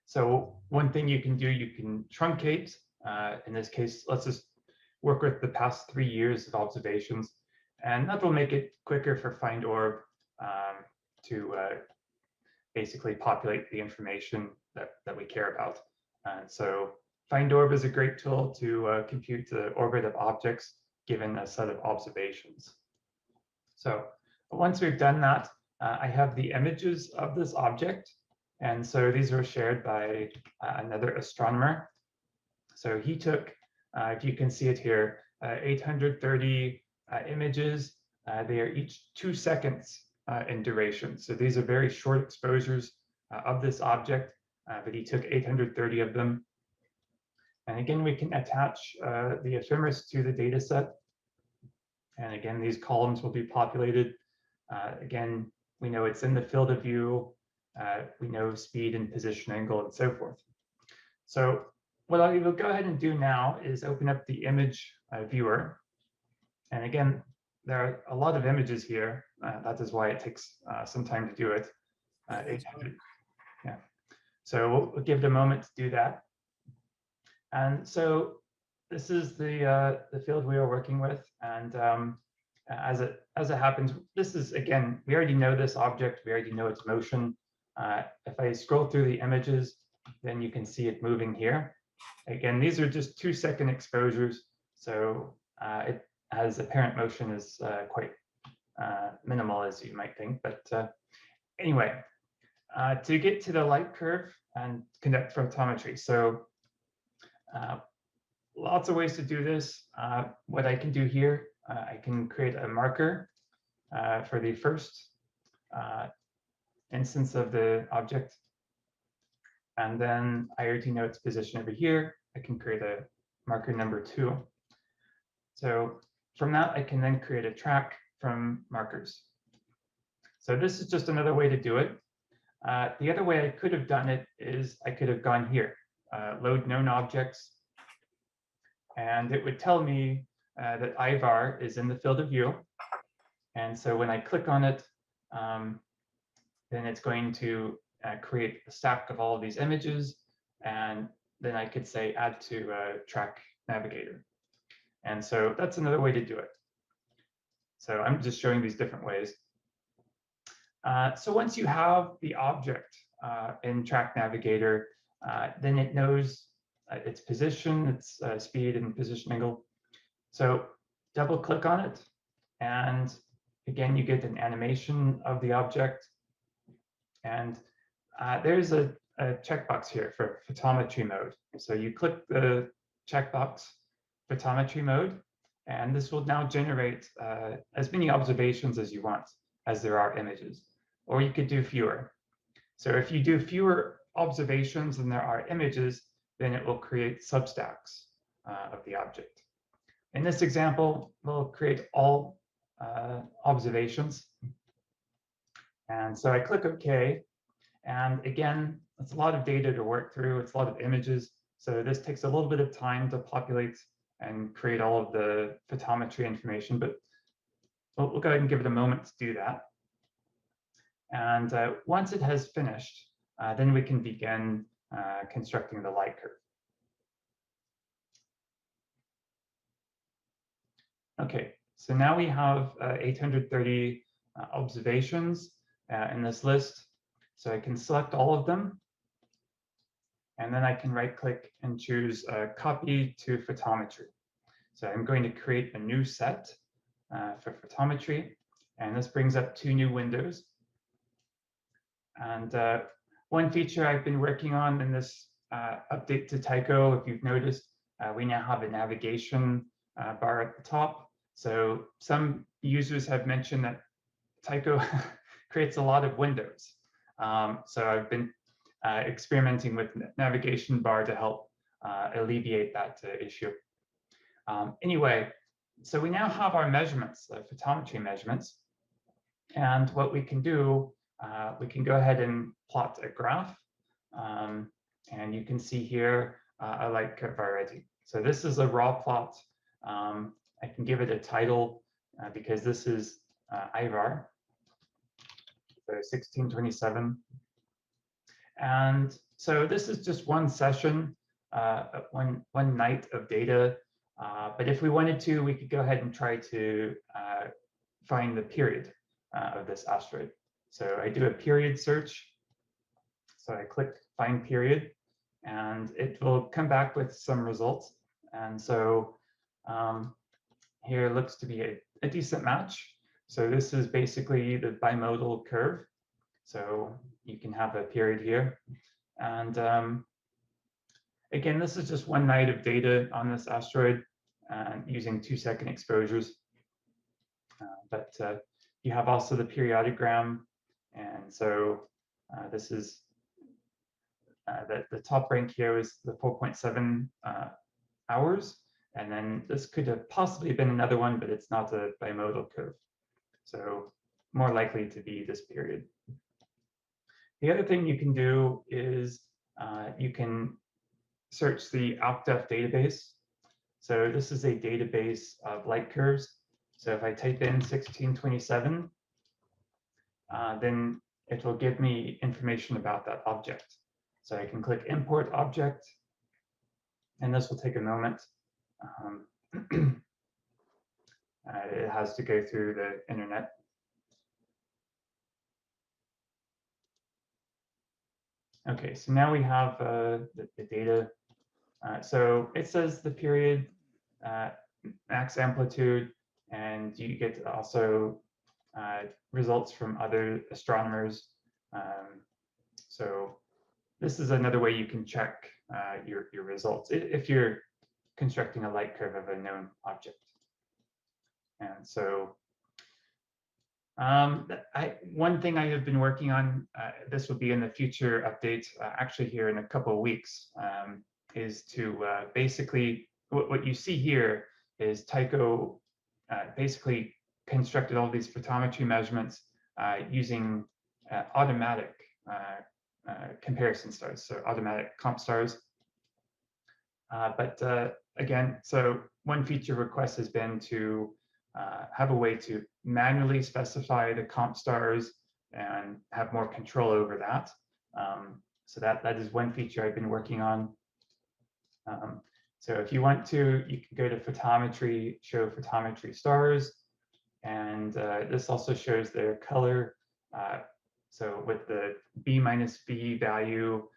Speaker 2: So one thing you can do, you can truncate. In this case, let's just work with the past 3 years of observations, and that will make it quicker for Find Orb to basically populate the information that we care about. And so Find Orb is a great tool to compute the orbit of objects given a set of observations. So once we've done that, I have the images of this object. And so these were shared by another astronomer. So he took, if you can see it here, 830 images. They are each 2 seconds in duration. So these are very short exposures of this object, but he took 830 of them. And again, we can attach the ephemeris to the data set. And again, these columns will be populated. Again, we know it's in the field of view. We know speed and position angle and so forth. So what I will go ahead and do now is open up the image viewer. And again, there are a lot of images here. That is why it takes some time to do it. 800. Yeah. So we'll give it a moment to do that. And so this is the field we are working with. And as it happens, this is, again, we already know this object. We already know its motion. If I scroll through the images, then you can see it moving here. Again, these are just 2 second exposures. So it has apparent motion is quite minimal, as you might think. But anyway, to get to the light curve and conduct photometry. So lots of ways to do this. What I can do here, I can create a marker for the first instance of the object. And then I already know its position over here. I can create a marker number 2. So from that, I can then create a track from markers. So this is just another way to do it. The other way I could have done it is I could have gone here, load known objects, and it would tell me that IVAR is in the field of view. And so when I click on it, then it's going to create a stack of all of these images. And then I could say add to track navigator. And so that's another way to do it. So I'm just showing these different ways. So once you have the object in track navigator, then it knows its position, its speed and position angle. So double click on it. And again, you get an animation of the object. And there's a checkbox here for photometry mode. So you click the checkbox photometry mode, and this will now generate as many observations as you want, as there are images. Or you could do fewer. So if you do fewer observations than there are images, then it will create substacks of the object. In this example, we'll create all observations. And so I click OK. And again, it's a lot of data to work through. It's a lot of images. So this takes a little bit of time to populate and create all of the photometry information, but we'll go ahead and give it a moment to do that. And once it has finished, then we can begin constructing the light curve. Okay, so now we have 830 observations in this list. So I can select all of them. And then I can right click and choose copy to photometry. So I'm going to create a new set for photometry. And this brings up 2 new windows. And one feature I've been working on in this update to Tycho, if you've noticed, we now have a navigation bar at the top. So some users have mentioned that Tycho creates a lot of windows. So I've been experimenting with navigation bar to help alleviate that issue. Anyway, so we now have our measurements, photometry measurements. And what we can do, we can go ahead and plot a graph. And you can see here a light curve already. So this is a raw plot. I can give it a title because this is IVAR, so 1627. And so this is just one session, one night of data. But if we wanted to, we could go ahead and try to find the period of this asteroid. So I do a period search. So I click find period, and it will come back with some results. And so here looks to be a decent match. So this is basically the bimodal curve. So you can have a period here. And again, this is just one night of data on this asteroid using 2-second exposures. But you have also the periodogram. And so this is the top rank here is the 4.7 hours. And then this could have possibly been another one, but it's not a bimodal curve. So more likely to be this period. The other thing you can do is you can search the AlpDef database. So this is a database of light curves. So if I type in 1627, then it will give me information about that object. So I can click import object, and this will take a moment. It has to go through the internet. Okay, so now we have the data. So it says the period, max amplitude, and you get also results from other astronomers. So this is another way you can check your results if you're constructing a light curve of a known object. And so one thing I have been working on, this will be in the future update, actually here in a couple of weeks, is to basically, what you see here is Tycho basically constructed all these photometry measurements using automatic comparison stars, so automatic comp stars. But again, so one feature request has been to have a way to manually specify the comp stars and have more control over that. So that is one feature I've been working on. So if you want to, you can go to photometry, show photometry stars, and this also shows their color. So with the B minus B value,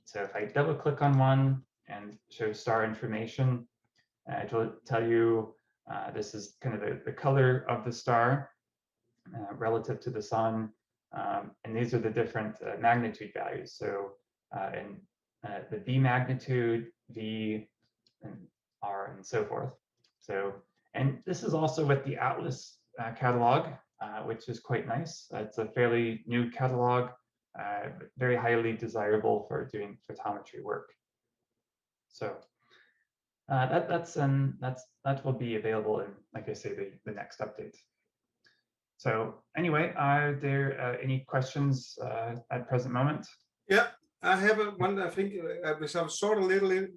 Speaker 2: so if I double click on one and show star information, it will tell you this is kind of the color of the star relative to the sun. And these are the different magnitude values. So in the B magnitude, V, and R, and so forth. So, and this is also with the Atlas catalog, which is quite nice. It's a fairly new catalog, very highly desirable for doing photometry work. So that will be available in, like I say, the next update. So anyway, are there any questions at present moment?
Speaker 1: Yeah, I have one. I think which I've sort of little in.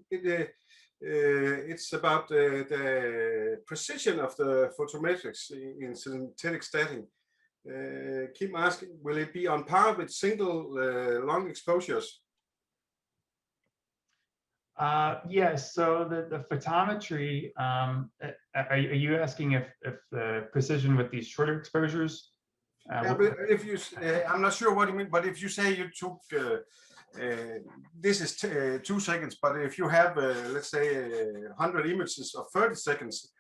Speaker 1: It's about the precision of the photometrics in synthetic stacking. Keep asking, will it be on par with single long exposures?
Speaker 2: Yes, so the photometry, are you asking if the precision with these shorter exposures?
Speaker 1: Yeah, but if you, I'm not sure what you mean, but if you say you took, this is 2 seconds, but if you have, let's say, 100 images of 30 seconds,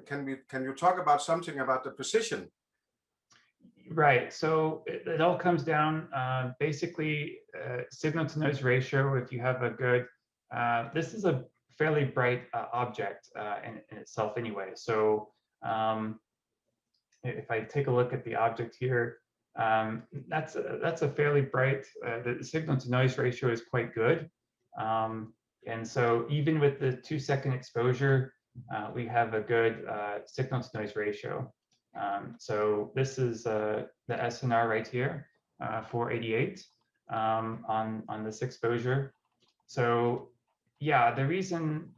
Speaker 1: can you talk about something about the precision?
Speaker 2: Right. So it all comes down basically signal to noise ratio. If you have a good, this is a fairly bright object in itself anyway. So if I take a look at the object here, that's a fairly bright. The signal to noise ratio is quite good, and so even with the 2-second exposure, we have a good signal to noise ratio. So this is the SNR right here, 488 on this exposure. So yeah, the reason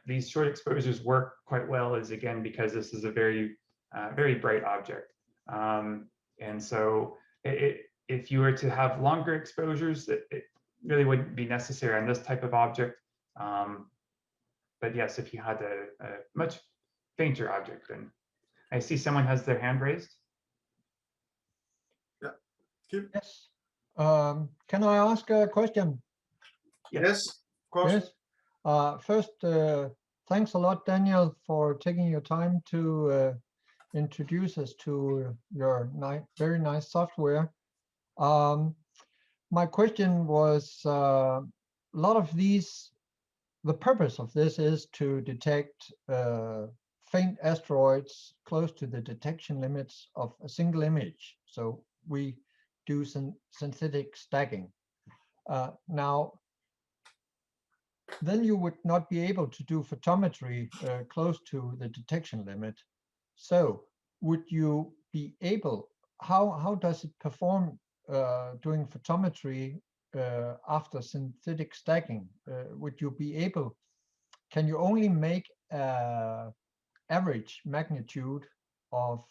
Speaker 2: these short exposures work quite well is again because this is a very bright object, and so if you were to have longer exposures, it really wouldn't be necessary on this type of object. But yes, if you had a much fainter object, then I see someone has their hand raised.
Speaker 1: Yeah. Keep.
Speaker 4: Yes. Can I ask a question?
Speaker 1: Yes, of course.
Speaker 4: Yes. First, thanks a lot, Daniel, for taking your time to introduce us to your very nice software. My question was, a lot of these, the purpose of this is to detect faint asteroids close to the detection limits of a single image. So we do synthetic stacking. Now, then you would not be able to do photometry close to the detection limit. So would you be able, how does it perform doing photometry after synthetic stacking? Would you be able, can you only make average magnitude of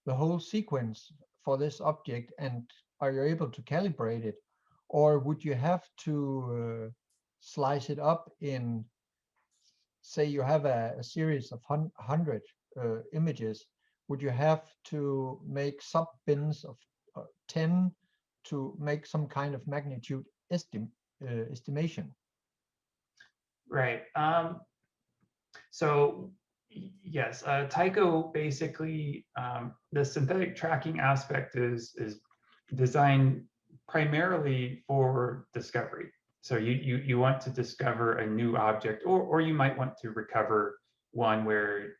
Speaker 4: the whole sequence for this object, and are you able to calibrate it? Or would you have to slice it up in, say you have a series of 100 images, would you have to make sub bins of 10 to make some kind of magnitude estimation?
Speaker 2: Right. So yes, Tycho basically, the synthetic tracking aspect is designed primarily for discovery. So you want to discover a new object, or you might want to recover one where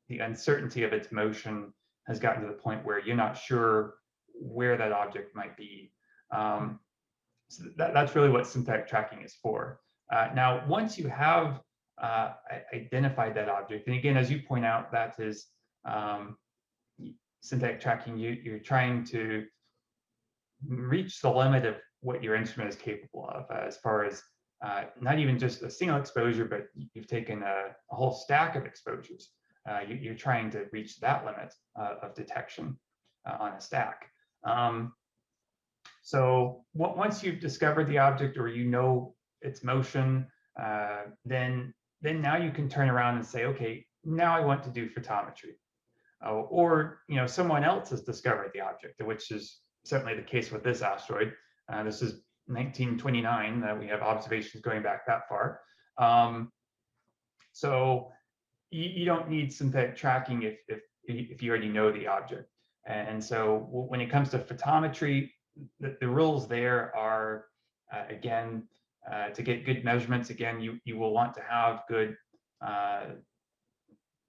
Speaker 2: the uncertainty of its motion has gotten to the point where you're not sure where that object might be. So that's really what synthetic tracking is for. Now, once you have identified that object, and again, as you point out, that is synthetic tracking, you're trying to reach the limit of what your instrument is capable of, as far as not even just a single exposure, but you've taken a whole stack of exposures. You're trying to reach that limit of detection on a stack. So once you've discovered the object, or you know its motion, then now you can turn around and say, okay, now I want to do photometry. Or someone else has discovered the object, which is certainly the case with this asteroid. This is 1929. We have observations going back that far. So you don't need synthetic tracking if you already know the object. And so when it comes to photometry, the rules there are, again, to get good measurements, again, you will want to have good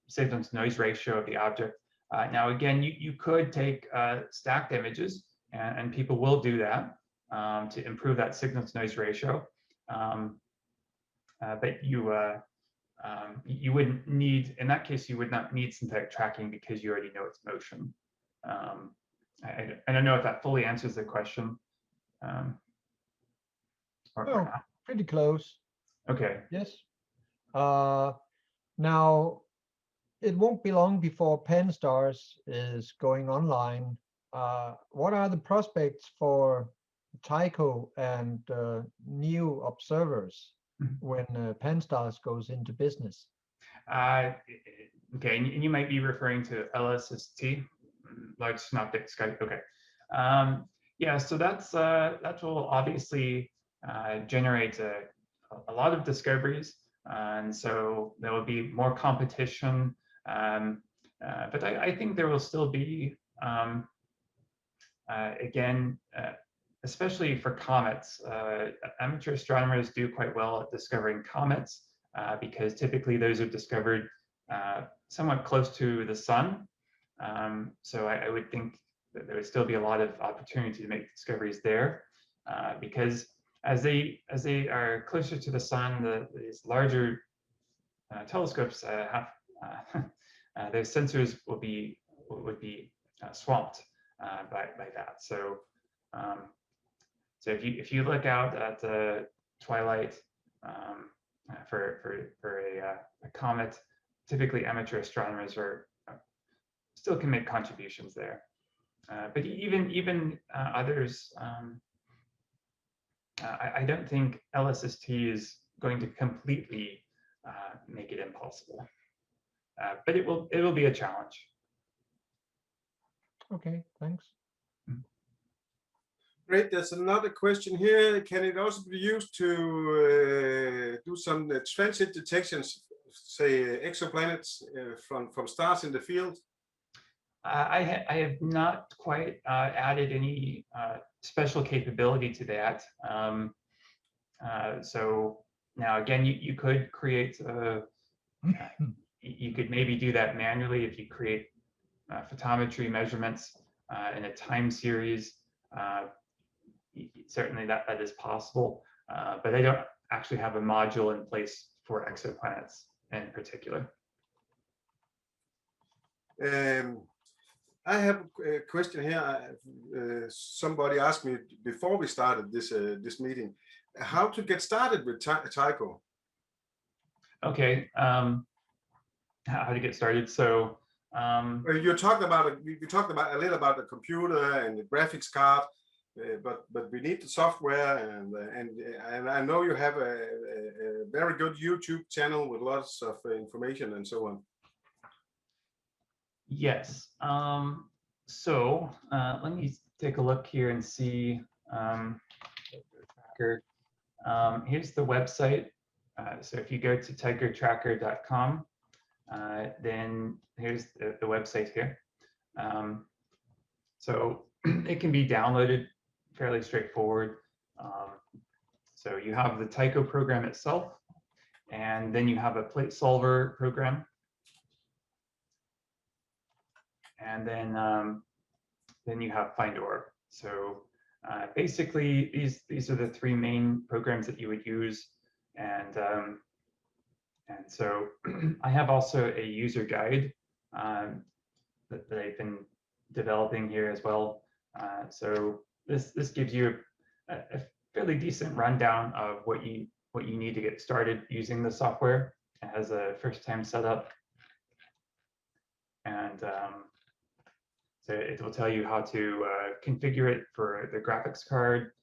Speaker 2: signal to noise ratio of the object. Now, again, you could take stacked images, and people will do that to improve that signal to noise ratio. But you wouldn't need, in that case, you would not need synthetic tracking because you already know its motion. I don't know if that fully answers the question. Or not.
Speaker 4: Pretty close.
Speaker 2: Okay.
Speaker 4: Yes. Now, it won't be long before Pan-STARRS is going online. What are the prospects for Tycho and new observers when Pan-STARRS goes into business?
Speaker 2: Okay, and you might be referring to LSST, Large Synoptic Sky. Okay. Yeah, so that will obviously generate a lot of discoveries, and so there will be more competition. But I think there will still be again, especially for comets, amateur astronomers do quite well at discovering comets because typically those are discovered somewhat close to the sun. So I would think that there would still be a lot of opportunity to make discoveries there because as they are closer to the sun, these larger telescopes have their sensors would be swamped by that. So so if you look out at the twilight for a comet, typically amateur astronomers are still can make contributions there. But even others, I don't think LSST is going to completely make it impossible. But it will be a challenge.
Speaker 4: Okay, thanks.
Speaker 1: Great. There's another question here. Can it also be used to do some transit detections, say exoplanets from stars in the field?
Speaker 2: I have not quite added any special capability to that. So now again, you could create you could maybe do that manually if you create photometry measurements in a time series. Certainly that is possible, but I don't actually have a module in place for exoplanets in particular.
Speaker 1: I have a question here. Somebody asked me before we started this meeting, how to get started with Tycho.
Speaker 2: Okay, how to get started. So
Speaker 1: you talked about we talked about a little about the computer and the graphics card, but we need the software, and I know you have a very good YouTube channel with lots of information and so on.
Speaker 2: Yes. So let me take a look here and see. Tracker. Here's the website. So if you go to tychotracker.com, then here's the website here. So it can be downloaded fairly straightforward. So you have the Tycho program itself, and then you have a plate solver program. And then you have Find-Orb. So basically, these are the three main programs that you would use, and so I have also a user guide that I've been developing here as well. So this gives you a fairly decent rundown of what you need to get started using the software. It has a first-time setup, and so it will tell you how to configure it for the graphics card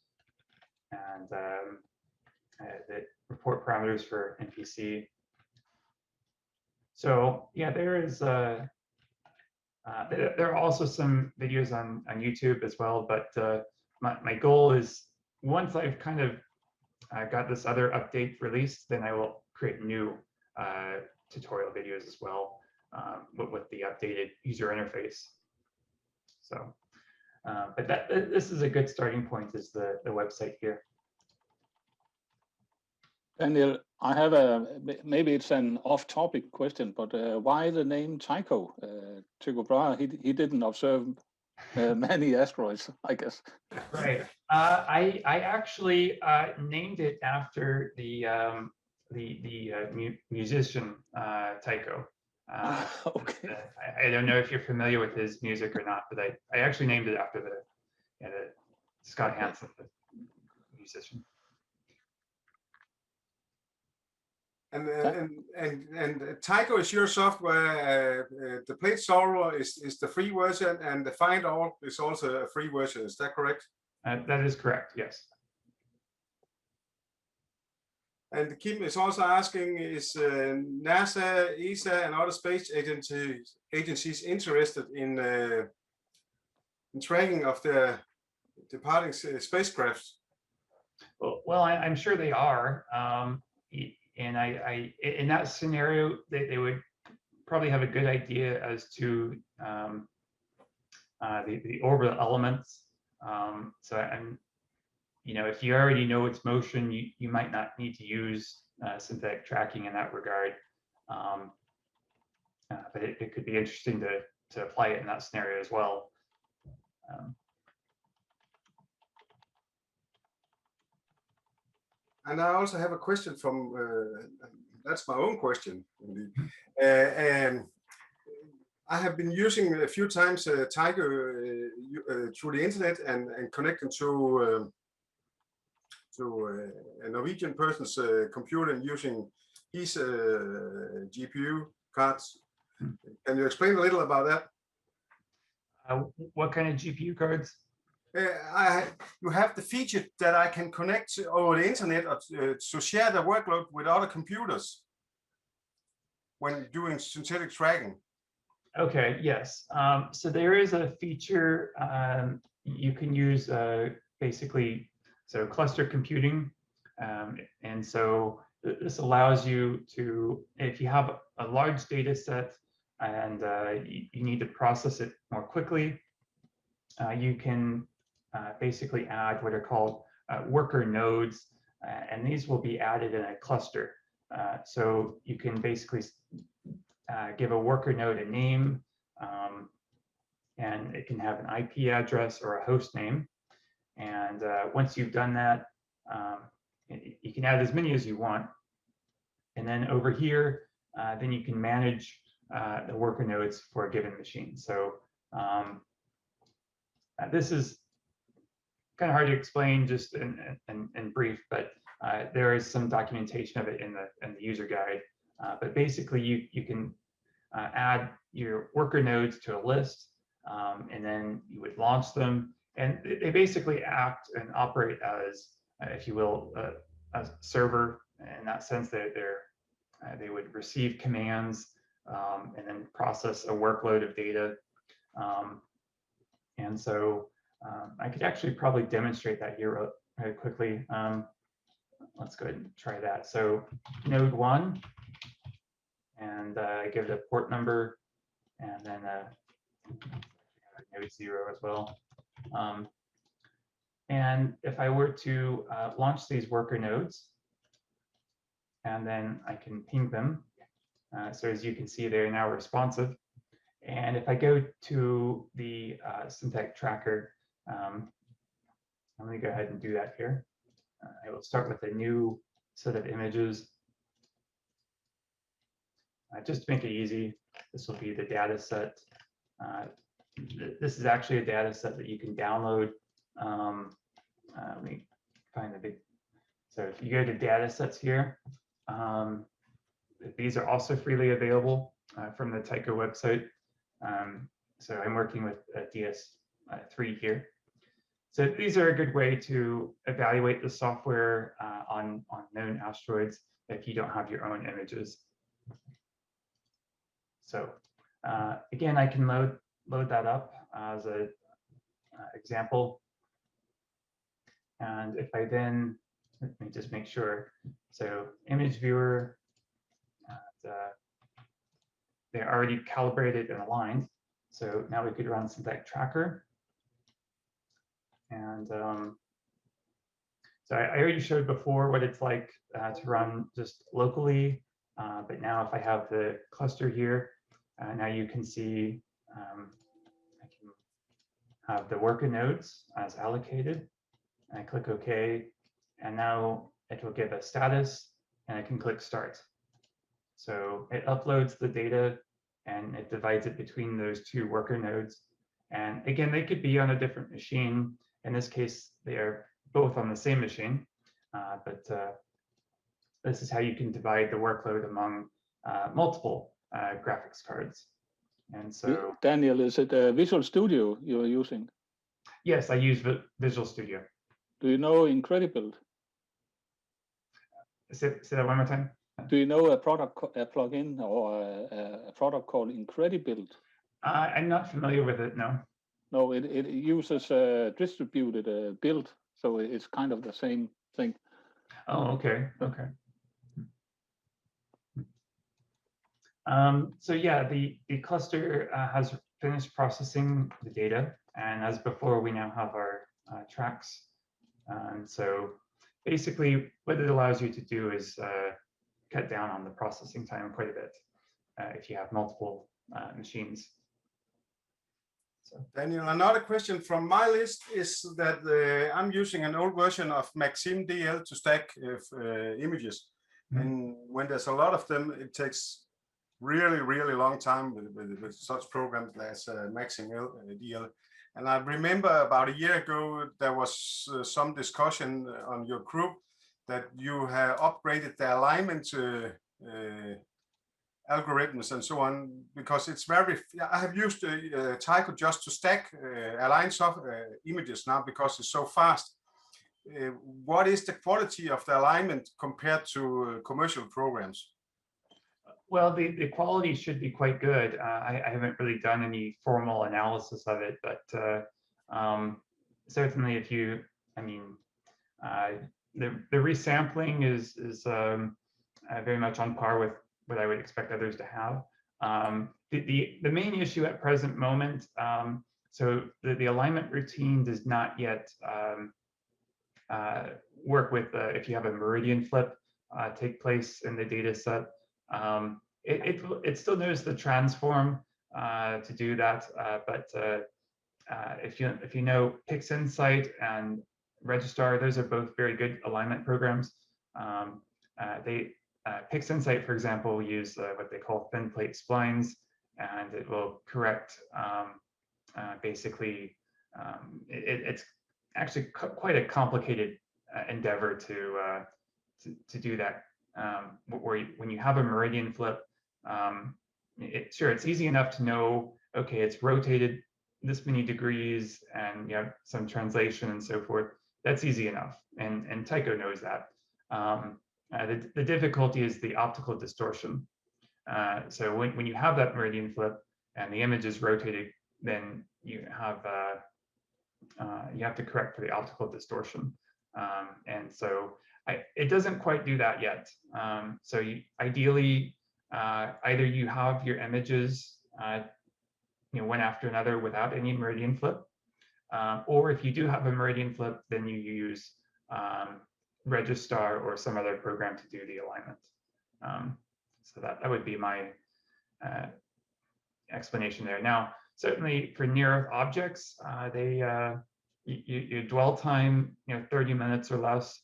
Speaker 2: and the report parameters for NPC. So yeah, there are also some videos on YouTube as well, but my goal is once I've kind of got this other update released, then I will create new tutorial videos as well with the updated user interface. So, but this is a good starting point, is the website here.
Speaker 3: Daniel, I have maybe it's an off-topic question, but why the name Tycho? Tycho Brahe, he didn't observe many asteroids, I guess.
Speaker 2: Right. I actually named it after the musician Tycho.
Speaker 3: Okay.
Speaker 2: I don't know if you're familiar with his music or not, but I actually named it after the Scott Hansen, the musician.
Speaker 1: And Tycho is your software. The plate solver is the free version, and the Find-Orb is also a free version. Is that correct?
Speaker 2: That is correct. Yes.
Speaker 1: And Kim is also asking: is NASA, ESA, and other space agencies interested in tracking of the departing spacecraft?
Speaker 2: Well, I'm sure they are. And in that scenario, they would probably have a good idea as to the orbital elements So if you already know its motion, you might not need to use synthetic tracking in that regard. But it could be interesting to apply it in that scenario as well.
Speaker 1: And I also have a question from, that's my own question, indeed. I have been using a few times Tycho through the internet and connecting to a Norwegian person's computer and using his GPU cards. Can you explain a little about that?
Speaker 2: What kind of GPU cards?
Speaker 1: You have the feature that I can connect over the internet to share the workload with other computers when doing synthetic tracking.
Speaker 2: Okay, yes. So there is a feature you can use basically, so cluster computing. And so this allows you to, if you have a large data set and you need to process it more quickly, you can basically add what are called worker nodes, and these will be added in a cluster. So you can basically give a worker node a name, and it can have an IP address or a host name. And once you've done that, you can add as many as you want. And then over here, then you can manage the worker nodes for a given machine. So this is kind of hard to explain just in brief, but there is some documentation of it in the user guide. But basically, you can add your worker nodes to a list, and then you would launch them. And they basically act and operate as, if you will, a server. In that sense, they would receive commands and then process a workload of data. And so I could actually probably demonstrate that here really quickly. Let's go ahead and try that. So node 1, and I give it a port number, and then node 0 as well. And if I were to launch these worker nodes, and then I can ping them. So as you can see, they're now responsive. And if I go to the synthetic tracker, let me go ahead and do that here. I will start with a new set of images. Just to make it easy, this will be the data set. This is actually a data set that you can download. Let me find the big. So if you go to data sets here, these are also freely available from the Tycho website. So I'm working with DS3 here. So these are a good way to evaluate the software on known asteroids if you don't have your own images. So again, I can load that up as an example. And if I then, let me just make sure. So image viewer, they're already calibrated and aligned. So now we could run synthetic tracker. And so I already showed before what it's like to run just locally. But now if I have the cluster here, now you can see I can have the worker nodes as allocated. And I click OK. And now it will give a status, and I can click Start. So it uploads the data, and it divides it between those two worker nodes. And again, they could be on a different machine. In this case, they are both on the same machine. But this is how you can divide the workload among multiple graphics cards. And so,
Speaker 3: Daniel, is it Visual Studio you're using?
Speaker 2: Yes, I use Visual Studio.
Speaker 3: Do you know Incredible?
Speaker 2: Say that one more time.
Speaker 3: Do you know a plugin or a product called Incredible?
Speaker 2: I'm not familiar with it, no.
Speaker 3: No, it uses a distributed build, so it's kind of the same thing.
Speaker 2: Oh, okay, okay. So yeah, the cluster has finished processing the data, and as before, we now have our tracks. So basically, what it allows you to do is cut down on the processing time quite a bit if you have multiple machines. So.
Speaker 1: Daniel, another question from my list is that I'm using an old version of Maxim DL to stack images. And when there's a lot of them, it takes really long time with such programs as Maxim DL. And I remember about a year ago, there was some discussion on your group that you have upgraded the alignment algorithms and so on, because it's very, I have used Tycho just to stack align images now because it's so fast. What is the quality of the alignment compared to commercial programs?
Speaker 2: Well, the quality should be quite good. I haven't really done any formal analysis of it, but certainly if you, I mean, the resampling is very much on par with what I would expect others to have. The main issue at present moment, so the alignment routine does not yet work with if you have a meridian flip take place in the data set. It still knows the transform to do that, but if you know PixInsight and Registrar, those are both very good alignment programs. PixInsight, for example, will use what they call thin plate splines, and it will correct basically. It's actually quite a complicated endeavor to do that. When you have a meridian flip, sure, it's easy enough to know, okay, it's rotated this many degrees and you have some translation and so forth. That's easy enough, and Tycho knows that. The difficulty is the optical distortion. So when you have that meridian flip and the image is rotated, then you have to correct for the optical distortion. And so it doesn't quite do that yet. So ideally, either you have your images one after another without any meridian flip, or if you do have a meridian flip, then you use Registrar or some other program to do the alignment. So that would be my explanation there. Now, certainly for near-Earth objects, your dwell time, 30 minutes or less,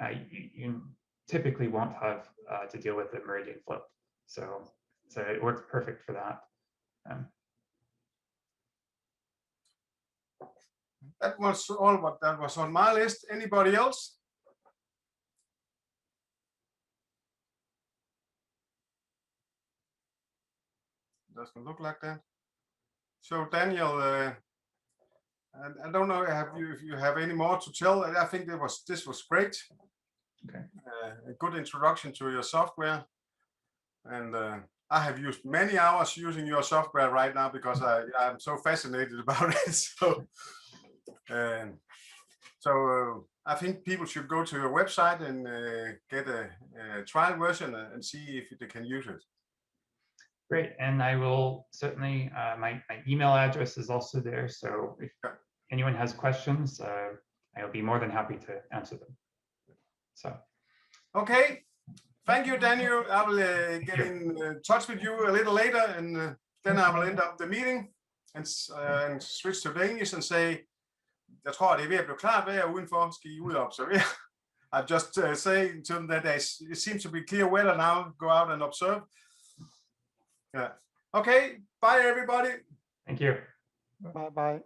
Speaker 2: you typically won't have to deal with the meridian flip. So it works perfect for that.
Speaker 1: That was all what that was on my list. Anybody else? Doesn't look like that. So Daniel, I don't know if you have any more to tell. I think this was great.
Speaker 2: Okay.
Speaker 1: A good introduction to your software, and I have used many hours using your software right now because I'm so fascinated about it. So I think people should go to your website and get a trial version and see if they can use it.
Speaker 2: Great, and I will certainly, my email address is also there, so if anyone has questions, I'll be more than happy to answer them. So. Okay.
Speaker 1: Thank you, Daniel. I will get in touch with you a little later, and then I will end up the meeting and switch to English and say, jeg tror, det ved at blive klart vejr udenfor. Skal I ud og observere? I'm just saying to them that it seems to be clear weather now. Go out and observe. Yeah. Okay. Bye, everybody.
Speaker 2: Thank you.
Speaker 4: Bye-bye.